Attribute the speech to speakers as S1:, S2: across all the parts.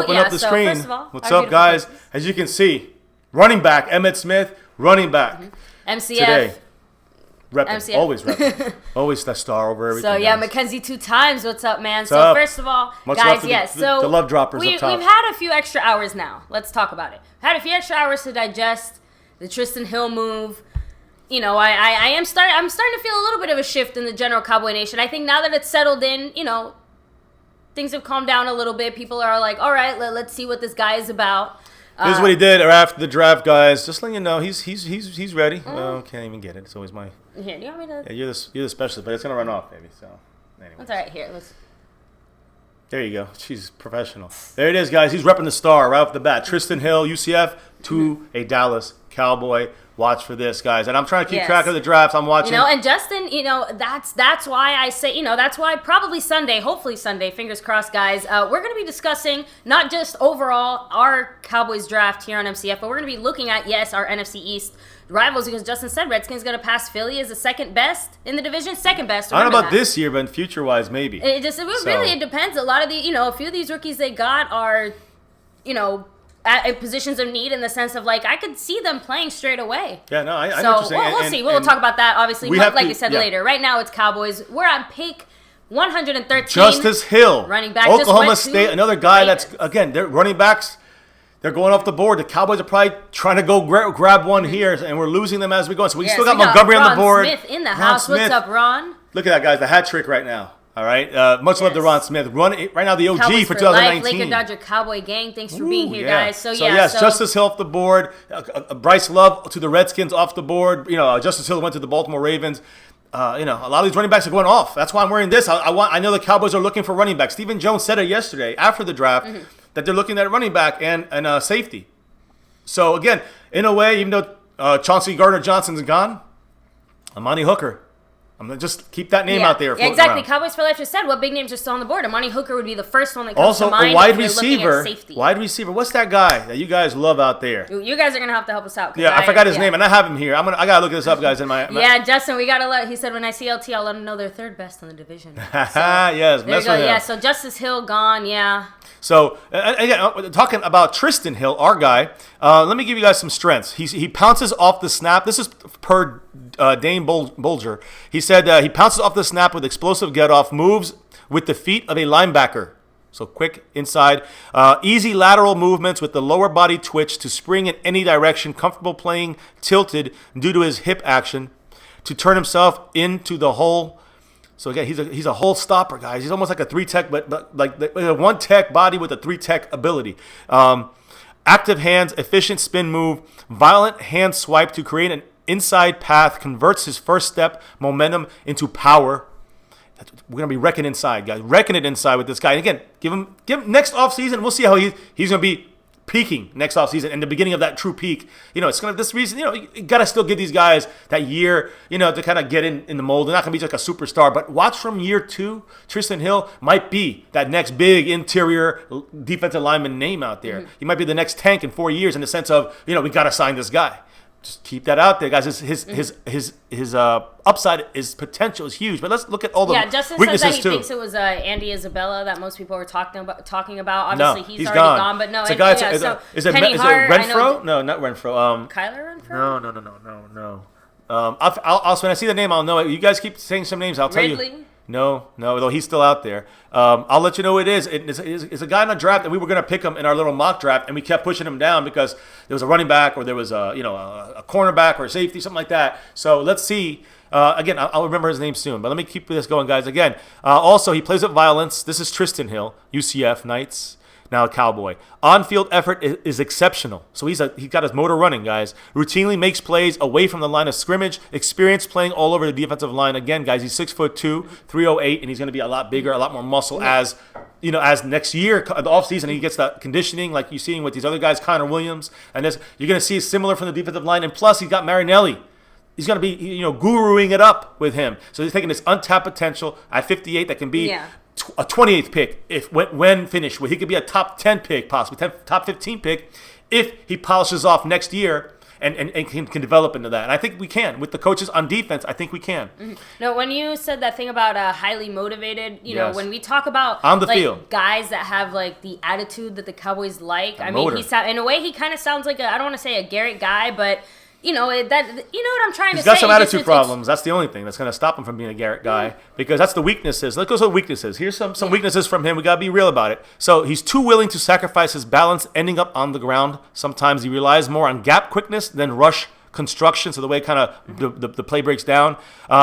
S1: Open up the screen.
S2: First of all,
S1: what's up, guys?
S2: Coaches.
S1: As you can see, running back Emmitt Smith, running back
S2: MCF.
S1: today. Repping,
S2: MCF.
S1: always repping. Always that star over everything.
S2: So, yeah,
S1: guys.
S2: Mackenzie 2 times. What's up, man?
S1: What's
S2: so,
S1: up?
S2: first of all,
S1: Much
S2: guys,
S1: love
S2: yes.
S1: to
S2: So,
S1: the love droppers up top.
S2: We've had a few extra hours now. Let's talk about it. Had a few extra hours to digest the Tristan Hill move. You know, I'm starting to feel a little bit of a shift in the general Cowboy Nation. I think now that it's settled in, you know, things have calmed down a little bit. People are like, all right, let's see what this guy is about.
S1: Here's what he did after the draft, guys. Just letting you know, he's ready. Oh, can't even get it. It's always my.
S2: Here, do you want me to?
S1: Yeah, you're the specialist, but it's gonna run off, baby. So, anyway.
S2: That's all right. Here, let's.
S1: There you go. She's professional. There it is, guys. He's repping the star right off the bat. Tristan Hill, UCF to a Dallas Cowboy. Watch for this, guys. And I'm trying to keep track of the drafts. I'm watching.
S2: You know, and Justin, you know, that's why I say, you know, that's why probably Sunday, hopefully Sunday, fingers crossed, guys, we're going to be discussing not just overall our Cowboys draft here on MCF, but we're going to be looking at, yes, our NFC East rivals, because Justin said Redskins going to pass Philly as the second best in the division, second best.
S1: I don't know about this year, but future-wise, maybe.
S2: It depends. A lot of a few of these rookies they got are, you know, at positions of need in the sense of, like, I could see them playing straight away.
S1: Yeah, no, I know what you're saying.
S2: We'll see. We'll talk about that, obviously, like you said, later. Right now, it's Cowboys. We're on pick 113.
S1: Justice Hill.
S2: Running back.
S1: Oklahoma State, another guy that's, again, they're running backs. They're going off the board. The Cowboys are probably trying to go grab one here, and we're losing them as we go. So we still got Montgomery on the board.
S2: Ron Smith in the house. What's up, Ron?
S1: Look at that, guys. The hat trick right now. All right. Much love to Ron Smith. Right now, the OG
S2: Cowboys
S1: for 2019.
S2: Life, Laker Dodger Cowboy Gang. Thanks for being here,
S1: yeah.
S2: guys. So
S1: Justice Hill off the board. Bryce Love to the Redskins off the board. You know, Justice Hill went to the Baltimore Ravens. You know, a lot of these running backs are going off. That's why I'm wearing this. I know the Cowboys are looking for running backs. Stephen Jones said it yesterday after the draft that they're looking at running back and safety. So, again, in a way, even though Chauncey Gardner-Johnson's gone, Amani Hooker. I'm going to just keep that name out there.
S2: Yeah, exactly.
S1: Around.
S2: Cowboys for Life just said what big names are still on the board. Amani Hooker would be the first one that comes
S1: also,
S2: to mind.
S1: Also, a wide receiver. What's that guy that you guys love out there?
S2: You guys are going to have to help us out.
S1: Yeah, I forgot his name, and I have him here. I got to look this up, guys.
S2: Yeah, Justin, we got to let. He said when I see LT, I'll let him know they're third best in the division. So,
S1: yes,
S2: there you go. Yeah, so Justice Hill gone. Yeah.
S1: So, again, talking about Tristan Hill, our guy, let me give you guys some strengths. He pounces off the snap. This is per Dane Bolger. He said he pounces off the snap with explosive get-off, moves with the feet of a linebacker. So quick inside. Easy lateral movements with the lower body twitch to spring in any direction, comfortable playing tilted due to his hip action, to turn himself into the hole. So again, he's a hole stopper, guys. He's almost like a 3-tech, but like a 1-tech body with a 3-tech ability. Active hands, efficient spin move, violent hand swipe to create an inside path, converts his first step momentum into power. We're gonna be wrecking inside, guys. Wrecking it inside with this guy. And again, give him next offseason. We'll see how he's gonna be peaking next offseason and the beginning of that true peak. You know, it's gonna this reason, you know, you gotta still give these guys that year, you know, to kind of get in the mold. They're not gonna be like a superstar, but watch from year 2, Tristan Hill might be that next big interior defensive lineman name out there. He might be the next tank in 4 years in the sense of, you know, we gotta sign this guy. Just keep that out there, guys. His upside, his potential is huge. But let's look at all the
S2: Justin
S1: weaknesses
S2: says that he
S1: too.
S2: tings it was Andy Isabella that most people were talking about. Obviously,
S1: no,
S2: he's already gone. But no,
S1: it's a guy. Is it Renfro? No, not Renfro.
S2: Kyler Renfro?
S1: No. I'll when I see the name, I'll know it. You guys keep saying some names. I'll tell you. No, though he's still out there. I'll let you know who it is. It's a guy in the draft, and we were going to pick him in our little mock draft, and we kept pushing him down because there was a running back or there was a cornerback or a safety, something like that. So let's see. Again, I'll remember his name soon, but let me keep this going, guys. Again, also, he plays with violence. This is Tristan Hill, UCF Knights. Now a Cowboy. On-field effort is exceptional. So he got his motor running, guys. Routinely makes plays away from the line of scrimmage. Experience playing all over the defensive line. Again, guys, he's 6'2", 308, and he's going to be a lot bigger, a lot more muscle as next year, the offseason, he gets that conditioning like you're seeing with these other guys, Connor Williams. And this, you're going to see similar from the defensive line. And plus, he's got Marinelli. He's going to be, guruing it up with him. So he's taking this untapped potential at 58 that can be a 28th pick when finished. He could be a top 10 pick, possibly top 15 pick if he polishes off next year and can develop into that. And I think we can. With the coaches on defense, I think we can.
S2: Mm-hmm. No, when you said that thing about highly motivated, you know, when we talk about
S1: on the field,
S2: guys that have like the attitude that the Cowboys like, I mean, in a way, he kind of sounds like I don't want to say a Garrett guy, but you know what I'm trying to say.
S1: He's got some attitude problems. That's the only thing that's going to stop him from being a Garrett guy, because that's the weaknesses. Let's go to the weaknesses. Here's some weaknesses from him. We got to be real about it. So he's too willing to sacrifice his balance, ending up on the ground. Sometimes he relies more on gap quickness than rush construction. So the way kind of the play breaks down,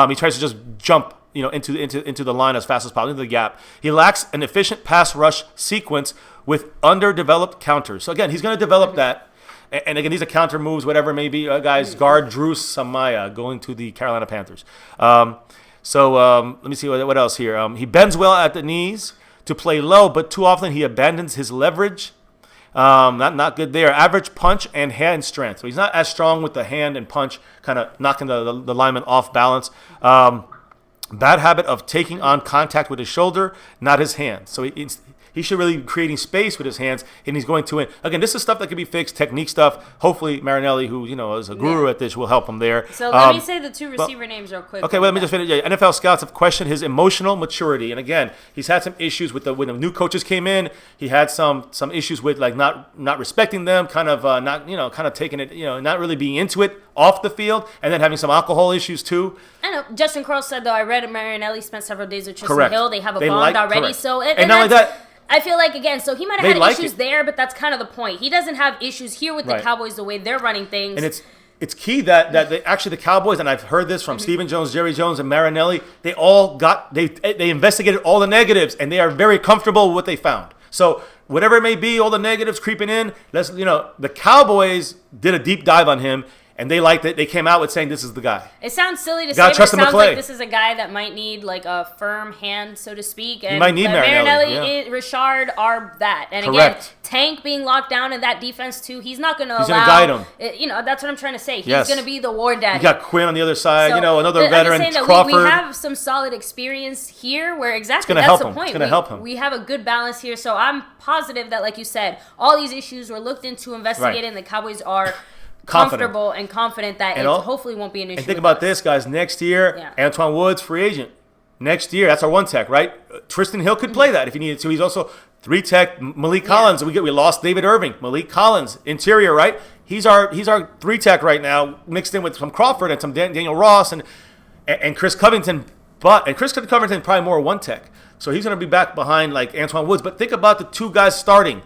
S1: he tries to just jump, you know, into the line as fast as possible, into the gap. He lacks an efficient pass rush sequence with underdeveloped counters. So again, he's going to develop that. And again, these are counter moves, whatever it may be. Guys, guard Drew Samaya going to the Carolina Panthers. Let me see what else here. He bends well at the knees to play low, but too often he abandons his leverage. Not good there. Average punch and hand strength. So he's not as strong with the hand and punch, kind of knocking the lineman off balance. Bad habit of taking on contact with his shoulder, not his hand. So he should really be creating space with his hands, and he's going to win. Again, this is stuff that can be fixed, technique stuff. Hopefully, Marinelli, who is a guru at this, will help him there.
S2: So let me say the two receiver names real quick.
S1: Okay, well, let me just finish. Yeah, NFL scouts have questioned his emotional maturity, and again, he's had some issues with when the new coaches came in. He had some issues with like not respecting them, kind of taking it, not really being into it off the field, and then having some alcohol issues too.
S2: I know. Justin Kroll said, though, I read Marinelli spent several days with Tristan
S1: Correct.
S2: Hill. They have a bond already.
S1: Correct.
S2: So
S1: and not only that,
S2: I feel like, again, so he might have had issues there, but that's kind of the point. He doesn't have issues here with the Cowboys the way they're running things.
S1: And it's key that the Cowboys, and I've heard this from Stephen Jones, Jerry Jones, and Marinelli, they investigated all the negatives, and they are very comfortable with what they found. So whatever it may be, all the negatives creeping in, the Cowboys did a deep dive on him. And they liked it. They came out with saying this is the guy.
S2: It sounds silly to say, but it sounds like this is a guy that might need like a firm hand, so to speak. And
S1: he might need
S2: Marinelli, Richard are that. And
S1: Correct.
S2: Again, Tank being locked down in that defense too. He's not going to allow.
S1: He's going to guide him.
S2: That's what I'm trying to say. He's going to be the war daddy.
S1: You got Quinn on the other side. So, another veteran,
S2: I'm just
S1: Crawford.
S2: We have some solid experience here, where exactly
S1: that's
S2: the point.
S1: It's going to help him.
S2: We have a good balance here, so I'm positive that, like you said, all these issues were looked into, investigated, and the Cowboys are comfortable and confident that it hopefully won't be an issue.
S1: And think about this, guys. Next year, Antoine Woods, free agent. Next year, that's our one tech, right? Tristan Hill could play that if he needed to. He's also 3-tech. Malik Collins. We lost David Irving. Malik Collins, interior, right? He's our 3-tech right now, mixed in with some Crawford and some Daniel Ross and Chris Covington. And Chris Covington probably more 1-tech. So he's going to be back behind like Antoine Woods. But think about the two guys starting.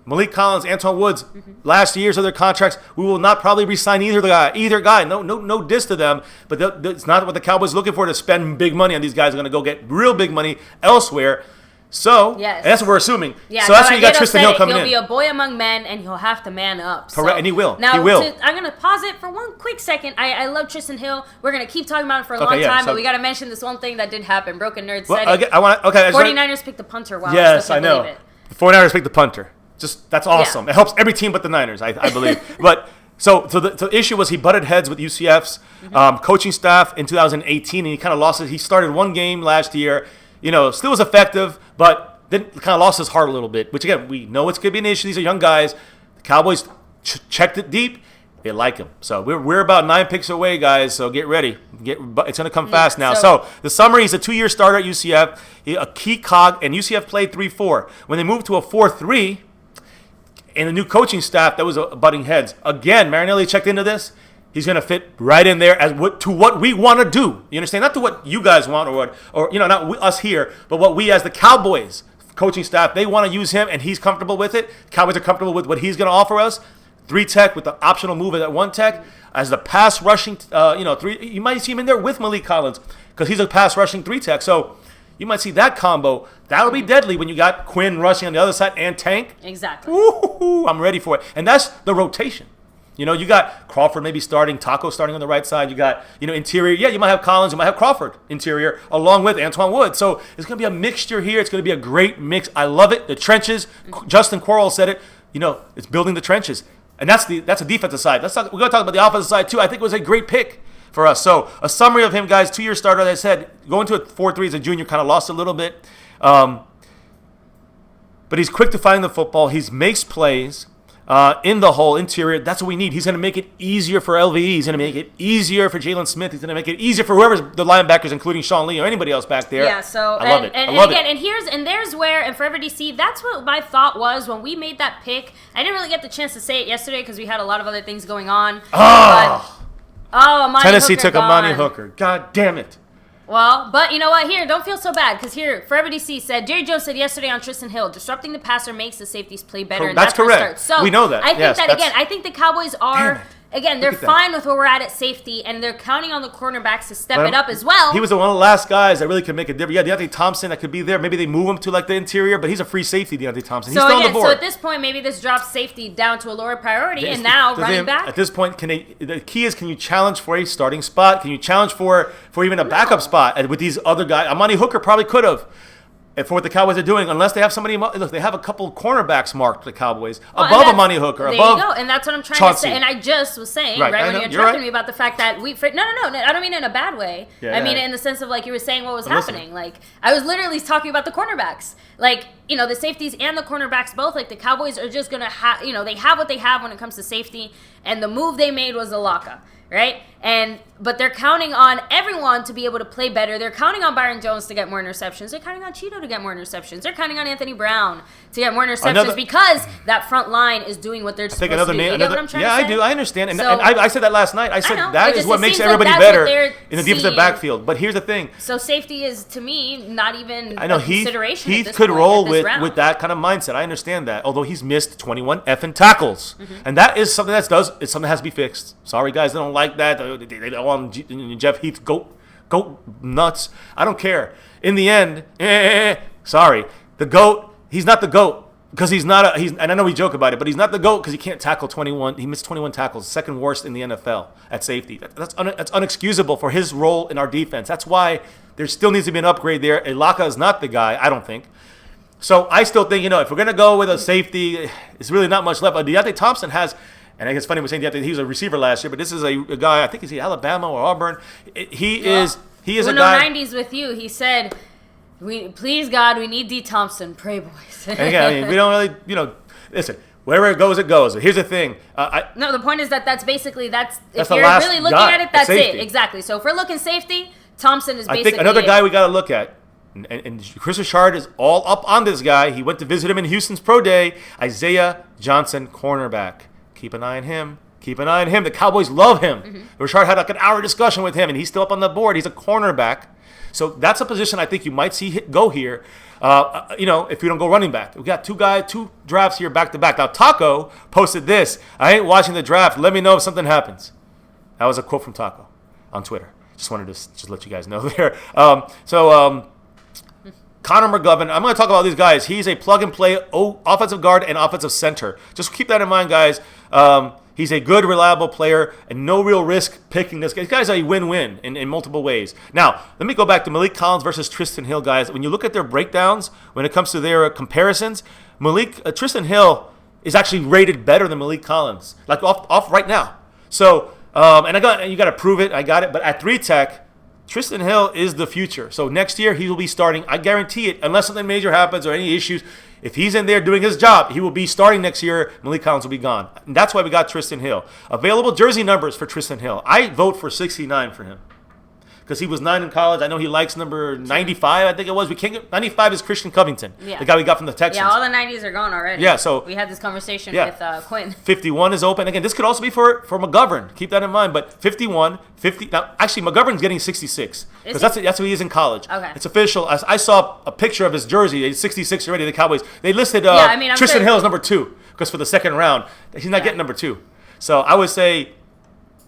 S1: Malik Collins, Antoine Woods, last year's of their contracts, we will not probably re-sign either guy. No diss to them, but it's not what the Cowboys are looking for, to spend big money on these guys. Are going to go get real big money elsewhere. So that's what we're assuming.
S2: Yeah,
S1: so that's when you got Tristan Hill coming in.
S2: He'll be a boy among men, and he'll have to man up.
S1: Correct, and he will.
S2: Now,
S1: he will.
S2: I'm going to pause it for one quick second. I love Tristan Hill. We're going to keep talking about him for a long time, but we got to mention this one thing that did happen. Broken Nerd said it. 49ers picked the punter. Wow,
S1: yes, I know. The 49ers picked the punter. Just that's awesome. Yeah. It helps every team but the Niners, I believe. But so the issue was he butted heads with UCF's coaching staff in 2018, and he kind of lost it. He started one game last year, still was effective, but then kind of lost his heart a little bit. Which again, we know it's going to be an issue. These are young guys. The Cowboys checked it deep. They like him. So we're about 9 picks away, guys. So get ready. It's going to come fast now. So the summary is a 2-year starter at UCF, a key cog, and UCF played 3-4. When they moved to a 4-3. And the new coaching staff, that was butting heads. Again, Marinelli checked into this. He's going to fit right in there to what we want to do. You understand? Not to what you guys want or not us here, but what we as the Cowboys coaching staff, they want to use him, and he's comfortable with it. Cowboys are comfortable with what he's going to offer us. 3-tech with the optional move at 1-tech. As the pass rushing, 3, you might see him in there with Malik Collins because he's a pass rushing 3-tech. So you might see that combo. That'll be deadly when you got Quinn rushing on the other side and Tank.
S2: Exactly.
S1: Ooh, I'm ready for it. And that's the rotation. You got Crawford maybe starting, Taco starting on the right side. You got, interior. Yeah, you might have Collins. You might have Crawford interior along with Antoine Wood. So it's going to be a mixture here. It's going to be a great mix. I love it. The trenches. Justin Quarles said it. It's building the trenches. And that's a defensive side. We're going to talk about the offensive side too. I think it was a great pick for us. So a summary of him, guys, 2-year starter, as I said, going to a 4-3 as a junior, kind of lost a little bit. But he's quick to find the football. He makes plays. in the whole interior. That's what we need. He's going to make it easier for LVE. He's going to make it easier for Jalen Smith. He's going to make it easier for whoever's the linebackers, including Sean Lee or anybody else back there.
S2: Yeah, so
S1: I love it.
S2: And
S1: I love
S2: again,
S1: it.
S2: and there's where, and Forever DC, that's what my thought was when we made that pick. I didn't really get the chance to say it yesterday because we had a lot of other things going on.
S1: Tennessee
S2: Hooker
S1: took
S2: gone.
S1: Amani Hooker. God damn it.
S2: Well, but you know what? Here, don't feel so bad because here, Forever DC said, Jerry Jones said yesterday on Tristan Hill, disrupting the passer makes the safeties play better. And
S1: That's correct.
S2: Where it starts. So
S1: we know that.
S2: I think I think the Cowboys are. Again, they're fine with where we're at safety, and they're counting on the cornerbacks to step it up as well.
S1: He was one of the last guys that really could make a difference. Yeah, Deontay Thompson that could be there. Maybe they move him to like the interior, but he's a free safety, Deontay Thompson. He's still on the board.
S2: So at this point, maybe this drops safety down to a lower priority, and now running back.
S1: At this point, the key is, can you challenge for a starting spot? Can you challenge for even a backup spot? And with these other guys, Amani Hooker probably could have. For what the Cowboys are doing, unless they have somebody, look, they have a couple cornerbacks marked, the Cowboys, above Amani Hooker,
S2: there
S1: above
S2: you go, and that's what I'm trying
S1: Chauncey.
S2: to say. And I just was saying,
S1: right
S2: when you interrupted me about the fact that no, I don't mean it in a bad way. I mean it in the sense of like you were saying what was happening. Like I was literally talking about the cornerbacks, like the safeties and the cornerbacks both. Like the Cowboys are just gonna have, they have what they have when it comes to safety, and the move they made was Alaka. Right? But they're counting on everyone to be able to play better. They're counting on Byron Jones to get more interceptions. They're counting on Cheeto to get more interceptions. They're counting on Anthony Brown to get more interceptions because that front line is doing what they're supposed to do. You get what I'm trying to say?
S1: I do. I understand. And I said that last night. I said that is what makes everybody
S2: like
S1: better in the defensive backfield. But here's the thing.
S2: So safety is, to me, not even
S1: a consideration. Heath could roll with that kind of mindset. I understand that. Although he's missed 21 effing tackles. And that is something it's something that has to be fixed. Sorry, guys. They don't like that. They don't want Jeff Heath go nuts. I don't care. In the end, sorry, the GOAT. He's not the GOAT because he's not and I know we joke about it, but he's not the GOAT because he can't tackle 21. He missed 21 tackles, second worst in the NFL at safety. That's unexcusable for his role in our defense. That's why there still needs to be an upgrade there. Elaka is not the guy, I don't think. So I still think if we're gonna go with a safety, it's really not much left. But Deontay Thompson has. And I guess it's funny we're saying he was a receiver last year, but this is a guy, I think he's Alabama or Auburn. He is a guy.
S2: 90s with you. He said, please God, we need D. Thompson. Pray, boys.
S1: And again, we don't really, listen, wherever it goes, it goes. Here's the thing.
S2: No, the point is that's basically, if
S1: the
S2: you're
S1: last
S2: really looking
S1: guy
S2: at it, that's
S1: safety.
S2: it. Exactly. So if we're looking safety, Thompson is basically
S1: I think another guy we got to look at, and Chris Richard is all up on this guy. He went to visit him in Houston's pro day. Isaiah Johnson, cornerback. Keep an eye on him. The Cowboys love him. Richard had like an hour discussion with him, and he's still up on the board. He's a cornerback. So that's a position I think you might see go here, if we don't go running back. We got two drafts here back to back. Now, Taco posted this. I ain't watching the draft. Let me know if something happens. That was a quote from Taco on Twitter. Just wanted to just let you guys know there. Connor McGovern, I'm going to talk about these guys. He's a plug-and-play offensive guard and offensive center. Just keep that in mind, guys. He's a good, reliable player, and no real risk picking this guy. These guys are a win-win in multiple ways. Now, let me go back to Malik Collins versus Tristan Hill, guys. When you look at their breakdowns, when it comes to their comparisons, Tristan Hill is actually rated better than Malik Collins, like off right now. So, you got to prove it. I got it. But at 3-Tech, Tristan Hill is the future. So next year, he will be starting. I guarantee it, unless something major happens or any issues. If he's in there doing his job, he will be starting next year. Malik Collins will be gone. And that's why we got Tristan Hill. Available jersey numbers for Tristan Hill. I vote for 69 for him. Because he was 9 in college. I know he likes number 95, I think it was. 95 is Christian Covington, the guy we got from the Texans.
S2: Yeah, all the 90s are gone already.
S1: Yeah, so
S2: we had this conversation with Quinn.
S1: 51 is open. Again, this could also be for McGovern. Keep that in mind. But 51, 50. Now, actually, McGovern's getting 66. Because that's what he is in college.
S2: Okay.
S1: It's official. I saw a picture of his jersey. He's 66 already, the Cowboys. They listed Tristan Hill as number 2. Because for the second round, he's not getting number 2. So I would say,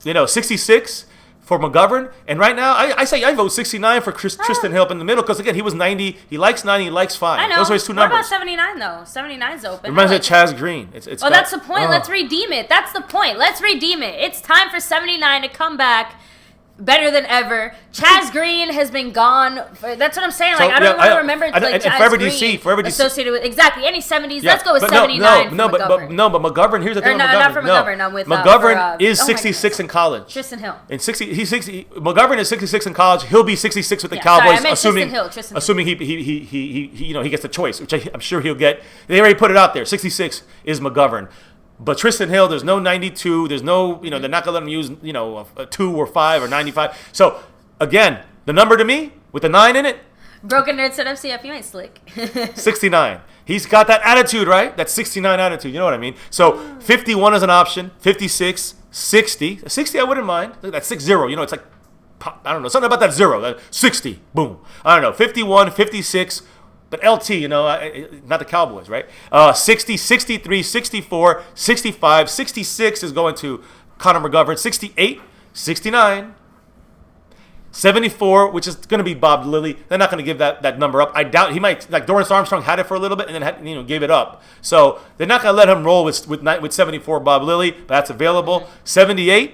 S1: 66 for McGovern, and right now I say I vote 69 for Tristan Hill up in the middle because again he was 90, he likes 90, he likes 5.
S2: I know.
S1: Those are his two numbers.
S2: What about 79 though? 79's open.
S1: It reminds me of Chaz Green.
S2: That's the point. Let's redeem it. That's the point. Let's redeem it. It's time for 79 to come back. Better than ever. Chaz Green has been gone. That's what I'm saying. Like I don't really remember Chaz Green associated with exactly any 70s. Let's go with 79.
S1: But McGovern. Here's the thing.
S2: Not for McGovern. I'm with
S1: McGovern is 66 in college.
S2: Tristan Hill.
S1: McGovern is 66 in college. He'll be 66 with the Cowboys, assuming he gets the choice, which I'm sure he'll get. They already put it out there. 66 is McGovern. But Tristan Hill, there's no 92. There's no, they're not going to let him use, a 2 or 5 or 95. So, again, the number to me with the 9 in it,
S2: Broken Nerd said MCF, you ain't slick.
S1: 69. He's got that attitude, right? That 69 attitude. You know what I mean? So 51 is an option. 56, 60. 60 I wouldn't mind. Look at that 60. It's like, I don't know, something about that 0. That 60. Boom. I don't know. 51, 56. But LT, not the Cowboys, right? 60, 63, 64, 65, 66 is going to Connor McGovern. 68, 69. 74, which is going to be Bob Lilly. They're not going to give that number up. I doubt he might. Like Dorrance Armstrong had it for a little bit and then gave it up. So they're not going to let him roll with 74 Bob Lilly, but that's available. 78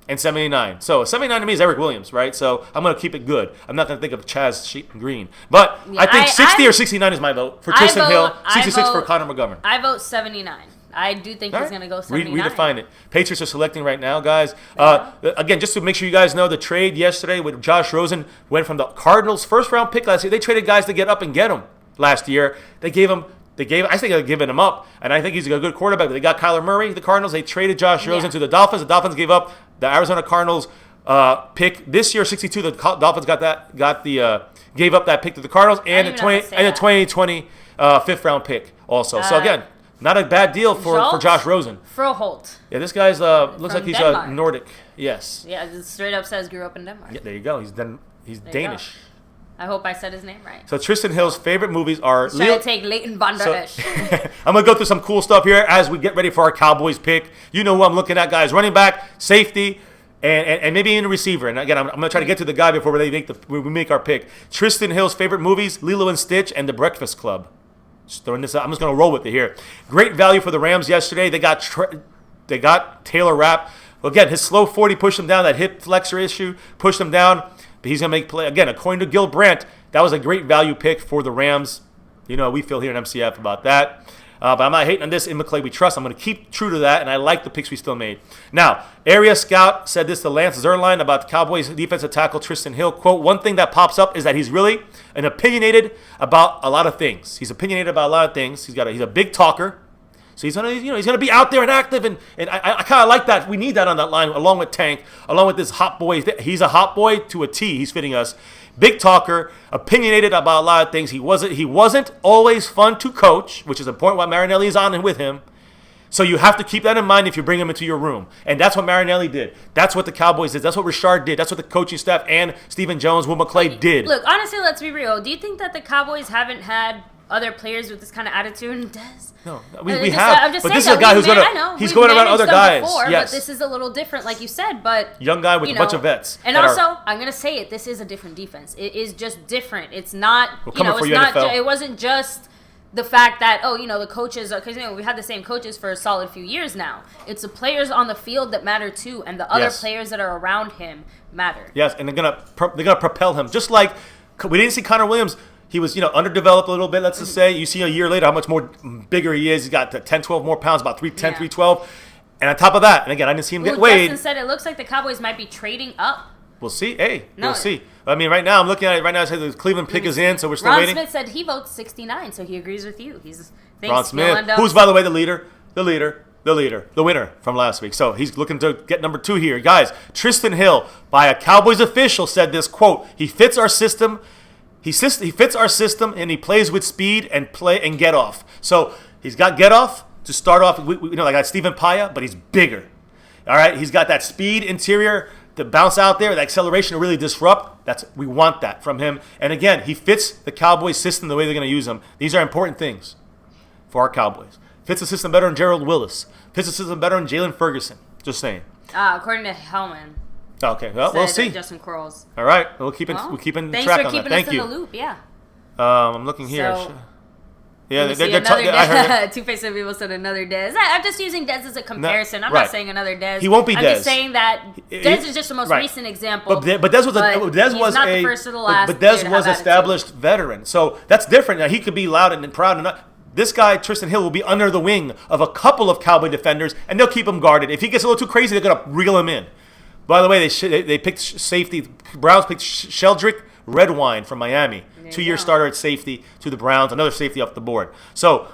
S1: and 79. So 79 to me is Eric Williams, right? So I'm going to keep it good. I'm not going to think of Chaz Sheet and Green, but I think 60 or 69 is my vote for Tristan Hill. 66 for Connor McGovern.
S2: I vote 79. I do think he's going to go 79.
S1: Redefine it. Patriots are selecting right now, guys. Again, just to make sure you guys know, the trade yesterday with Josh Rosen went from the Cardinals' first-round pick last year. They traded guys to get up and get him last year. I think they're giving him up, and I think he's a good quarterback. They got Kyler Murray, the Cardinals. They traded Josh Rosen to the Dolphins. The Dolphins gave up the Arizona Cardinals pick this year, 62. The Dolphins gave up that pick to the Cardinals and the 2020 fifth-round pick also. So again, not a bad deal for Josh Rosen.
S2: Froholt.
S1: Yeah, this guy's looks like he's Nordic. Yes.
S2: Yeah, it straight up says grew up in Denmark.
S1: Yeah, there you go. He's Danish.
S2: I hope I said his name right.
S1: So Tristan Hill's favorite movies are...
S2: Trying to take Leighton Van Der Esch.
S1: I'm going to go through some cool stuff here as we get ready for our Cowboys pick. You know who I'm looking at, guys. Running back, safety, and maybe in a receiver. And again, I'm going to try to get to the guy before we make our pick. Tristan Hill's favorite movies, Lilo and Stitch and The Breakfast Club. Just throwing this out. I'm just going to roll with it here. Great value for the Rams yesterday. They got Taylor Rapp. Again, his slow 40 pushed him down. That hip flexor issue pushed him down. But he's going to make play. Again, according to Gil Brandt, that was a great value pick for the Rams. You know, we feel here in MCF about that. But I'm not hating on this. In McClay, we trust. I'm going to keep true to that, and I like the picks we still made. Now, Area Scout said this to Lance Zierlein about the Cowboys defensive tackle Tristan Hill. Quote, one thing that pops up is that he's really opinionated about a lot of things. He's a big talker. So he's gonna be out there and active, and I kind of like that. We need that on that line, along with Tank, along with this hot boy. He's a hot boy to a T. He's fitting us. Big talker, opinionated about a lot of things. He wasn't always fun to coach, which is important why Marinelli is on and with him. So you have to keep that in mind if you bring him into your room. And that's what Marinelli did. That's what the Cowboys did. That's what Richard did. That's what the coaching staff and Stephen Jones, Will McClay did.
S2: Look, honestly, let's be real. Do you think that the Cowboys haven't had other players with this kind of attitude?
S1: No, we have. But this is a guy who's he's going around other guys.
S2: Before,
S1: yes.
S2: But this is a little different, like you said. But
S1: young guy with a bunch of vets.
S2: And also, I'm gonna say it. This is a different defense. It is just different. It's not. It wasn't just the fact that the coaches, because we had the same coaches for a solid few years now. It's the players on the field that matter too, and the other players that are around him matter.
S1: Yes, and they're gonna propel him. Just like we didn't see Connor Williams. He was, underdeveloped a little bit, let's just say. You see a year later how much more bigger he is. He's got 10, 12 more pounds, about 310, 312. And on top of that, and again, I didn't see him get weighed.
S2: Justin said it looks like the Cowboys might be trading up.
S1: We'll see. We'll see. I mean, right now, I'm looking at it. Right now, it says the Cleveland pick is in, so we're still waiting.
S2: Ron Smith said he votes 69, so he agrees with you.
S1: Ron Smith, who's, by the way, the winner from last week. So he's looking to get number 2 here. Guys, Tristan Hill, by a Cowboys official, said this, quote, he fits our system. He fits our system, and he plays with speed and get off. So he's got get off to start off. Like Stephen Paya, but he's bigger. All right, he's got that speed interior to bounce out there, that acceleration to really disrupt. We want that from him. And again, he fits the Cowboys system the way they're going to use him. These are important things for our Cowboys. Fits the system better than Gerald Willis. Fits the system better than Jalen Ferguson. Just saying.
S2: According to Hellman.
S1: Okay, well, we'll see.
S2: Justin Quarles.
S1: All right, we'll keep track on that.
S2: Thanks for keeping us in the loop. Yeah.
S1: I'm looking here.
S2: Two-Face people said another Dez. I'm just using Dez as a comparison. I'm not saying another Dez.
S1: He won't be Dez.
S2: I'm just saying that Dez is just the most recent example.
S1: But Dez was not the first or the last. But Dez was established veteran, so that's different. Now, he could be loud and proud and not. This guy, Tristan Hill, will be under the wing of a couple of Cowboy defenders, and they'll keep him guarded. If he gets a little too crazy, they're gonna reel him in. By the way, they picked safety. Browns picked Sheldrick Redwine from Miami. 2-year starter at safety to the Browns. Another safety off the board. So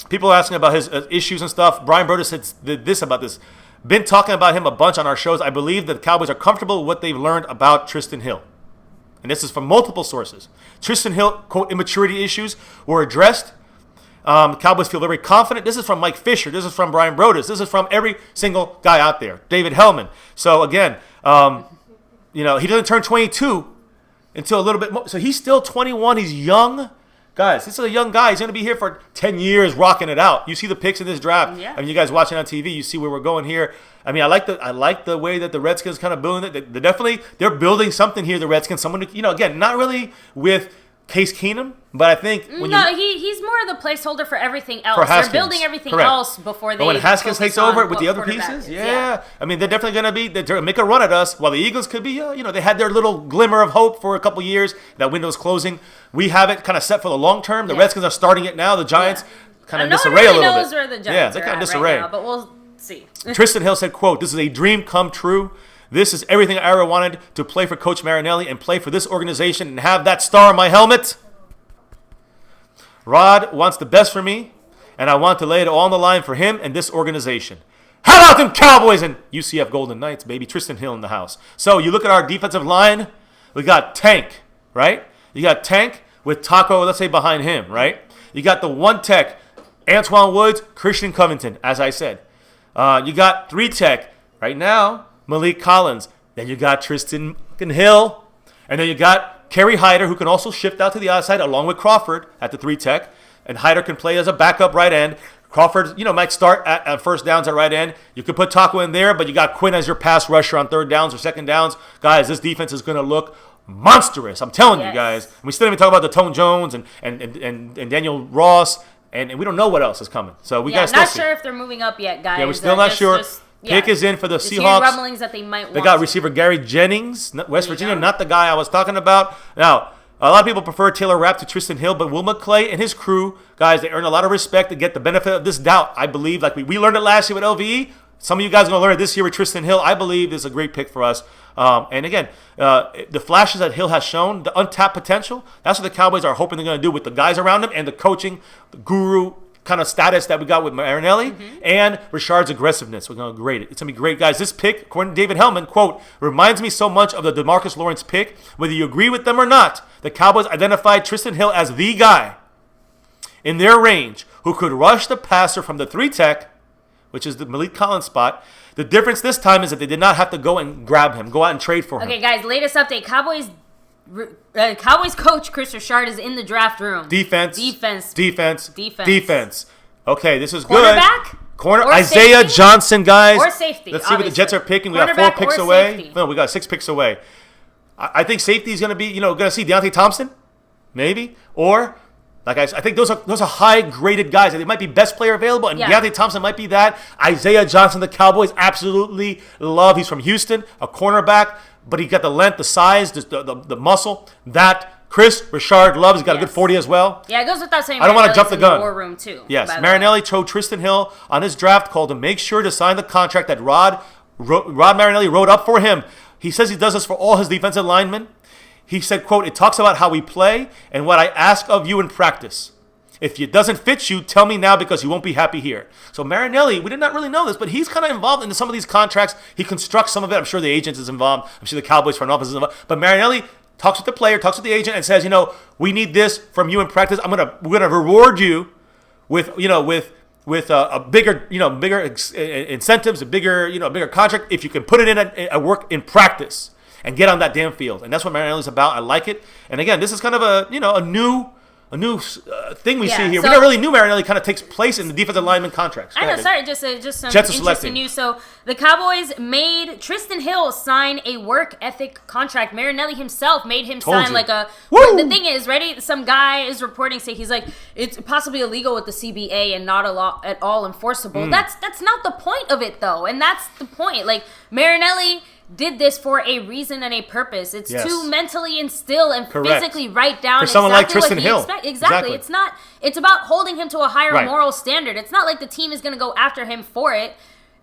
S1: People are asking about his issues and stuff. Brian Broder said this about this. Been talking about him a bunch on our shows. I believe that the Cowboys are comfortable with what they've learned about Tristan Hill. And this is from multiple sources. Tristan Hill, quote, immaturity issues were addressed. Cowboys feel very confident. This is from Mike Fisher. This is from Brian Broder. This is from every single guy out there. David Hellman. So, again, he doesn't turn 22 until a little bit more. So, he's still 21. He's young. Guys, this is a young guy. He's going to be here for 10 years rocking it out. You see the picks in this draft.
S2: Yeah.
S1: I mean, you guys watching on TV, you see where we're going here. I mean, I like the way that the Redskins kind of building it. They're building something here, the Redskins. Someone, again, not really with Case Keenum, but I think
S2: he's more of the placeholder for everything else.
S1: They're
S2: building everything else before they.
S1: But when Haskins takes over with the other pieces, I mean, they're definitely going to make a run at us. While the Eagles could be, they had their little glimmer of hope for a couple years. That window's closing. We have it kind of set for the long term. The Redskins are starting it now. The Giants kind of disarray a little bit.
S2: No one really knows where the Giants
S1: they
S2: are
S1: kind of
S2: at
S1: disarray.
S2: right now, but we'll see.
S1: Tristan Hill said, quote, "This is a dream come true. This is everything I ever wanted, to play for Coach Marinelli and play for this organization and have that star on my helmet. Rod wants the best for me, and I want to lay it all on the line for him and this organization. How about them Cowboys and UCF Golden Knights, baby? Tristan Hill in the house." So you look at our defensive line. We got Tank, right? You got Tank with Taco, let's say, behind him, right? You got the one tech, Antoine Woods, Christian Covington, as I said. You got three tech right now, Malik Collins. Then you got Tristan Hill. And then you got Kerry Hyder, who can also shift out to the outside along with Crawford at the three tech. And Hyder can play as a backup right end. Crawford, might start at first downs at right end. You could put Taco in there, but you got Quinn as your pass rusher on third downs or second downs. Guys, this defense is going to look monstrous. I'm telling you guys. And we still haven't talked about the Tone Jones and Daniel Ross, and we don't know what else is coming. So we got to still see.
S2: Not sure if they're moving up yet, guys.
S1: Yeah, we're still not sure. Pick is in for the Seahawks.
S2: Rumblings that they might want.
S1: They got receiver Gary Jennings, West Virginia, not the guy I was talking about. Now, a lot of people prefer Taylor Rapp to Tristan Hill, but Will McClay and his crew, guys, they earn a lot of respect to get the benefit of this doubt. I believe, like we learned it last year with LVE. Some of you guys are going to learn it this year with Tristan Hill. I believe this is a great pick for us. And again, the flashes that Hill has shown, the untapped potential, that's what the Cowboys are hoping they're going to do with the guys around him and the coaching, the guru kind of status that we got with Marinelli and Richard's aggressiveness. We're going to grade it. It's going to be great, guys. This pick, according to David Hellman, quote, "reminds me so much of the DeMarcus Lawrence pick. Whether you agree with them or not, the Cowboys identified Tristan Hill as the guy in their range who could rush the passer from the three tech, which is the Malik Collins spot. The difference this time is that they did not have to go and grab him, go out and trade for him."
S2: Okay, guys, latest update. Cowboys coach Chris Richard is in the draft room.
S1: Defense. Okay, this is
S2: Cornerback?
S1: Corner
S2: Or
S1: Isaiah
S2: safety?
S1: Johnson, guys.
S2: Or safety,
S1: Let's see what the Jets are picking. We got 4
S2: Cornerback
S1: picks
S2: or
S1: away.
S2: safety.
S1: No, we got 6 picks away. I think safety is going to be, going to see Deontay Thompson, maybe, or like I think those are high graded guys. They might be best player available, and Deontay Thompson might be that. Isaiah Johnson, the Cowboys absolutely love. He's from Houston, a cornerback, but he got the length, the size, the muscle that Chris Richard loves. He's got a good 40 as well.
S2: Yeah, it goes without saying.
S1: I don't want to jump the gun.
S2: War room too.
S1: Yes, Marinelli chose Tristan Hill on his draft call to make sure to sign the contract that Rod Marinelli wrote up for him. He says he does this for all his defensive linemen. He said, quote, "It talks about how we play and what I ask of you in practice. If it doesn't fit you, tell me now because you won't be happy here." So Marinelli, we did not really know this, but he's kind of involved in some of these contracts. He constructs some of it. I'm sure the agent is involved. I'm sure the Cowboys front office is involved. But Marinelli talks with the player, talks with the agent, and says, "We need this from you in practice. We're gonna reward you with a bigger incentives, a bigger contract if you can put it in at work in practice and get on that damn field." And that's what Marinelli's about. I like it. And again, this is kind of a new thing we see here. We never really knew Marinelli kind of takes place in the defensive lineman contracts.
S2: I know, sorry, just some
S1: Jets
S2: interesting news. So the Cowboys made Tristan Hill sign a work ethic contract. Marinelli himself made him sign like a. Well, the thing is, ready? Some guy is reporting saying he's like, it's possibly illegal with the CBA and not at all enforceable. That's not the point of it though, and that's the point. Like Marinelli did this for a reason and a purpose. It's to mentally instill and physically write down
S1: for someone like Tristan
S2: what he
S1: Hill.
S2: Exactly. It's about holding him to a higher moral standard. It's not like the team is going to go after him for it.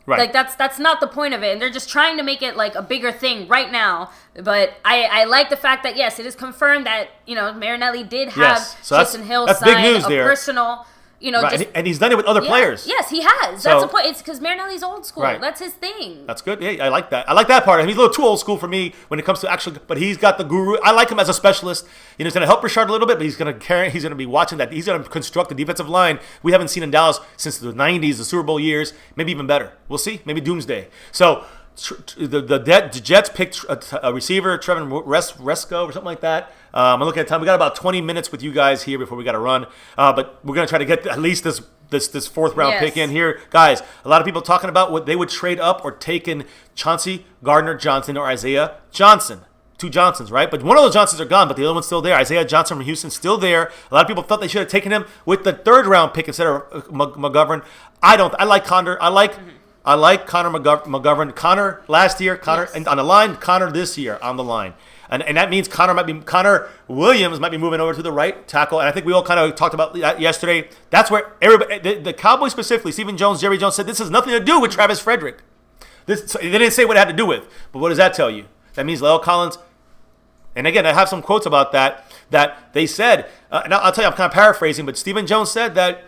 S2: Right. Like that's not the point of it. And they're just trying to make it like a bigger thing right now. But I like the fact that yes, it is confirmed that Marinelli did have Tristan Hill sign a personal
S1: Right. And he's done it with other players.
S2: Yes, he has. That's the point. It's because Marinelli's old school.
S1: Right.
S2: That's his thing.
S1: That's good. Yeah, I like that. I like that part. I mean, he's a little too old school for me when it comes to actually, but he's got the guru. I like him as a specialist. He's going to help Richard a little bit, but he's going to carry. He's going to be watching that. He's going to construct the defensive line we haven't seen in Dallas since the 90s, the Super Bowl years, maybe even better. We'll see. Maybe doomsday. So the Jets picked a receiver, Trevor Resco or something like that. I'm looking at time. We got about 20 minutes with you guys here before we got to run. But we're going to try to get at least this fourth round pick in here. Guys, a lot of people talking about what they would trade up or take in Chauncey Gardner-Johnson or Isaiah Johnson. Two Johnsons, right? But one of those Johnsons are gone, but the other one's still there. Isaiah Johnson from Houston still there. A lot of people felt they should have taken him with the third round pick instead of McGovern. I don't. I like Connor. I like Connor McGovern. Connor last year, and on the line. Connor this year on the line. And that means Connor Williams might be moving over to the right tackle. And I think we all kind of talked about that yesterday. That's where everybody, the Cowboys specifically, Stephen Jones, Jerry Jones said this has nothing to do with Travis Frederick. They didn't say what it had to do with. But what does that tell you? That means La'el Collins. And again, I have some quotes about that they said. And I'll tell you, I'm kind of paraphrasing, but Stephen Jones said that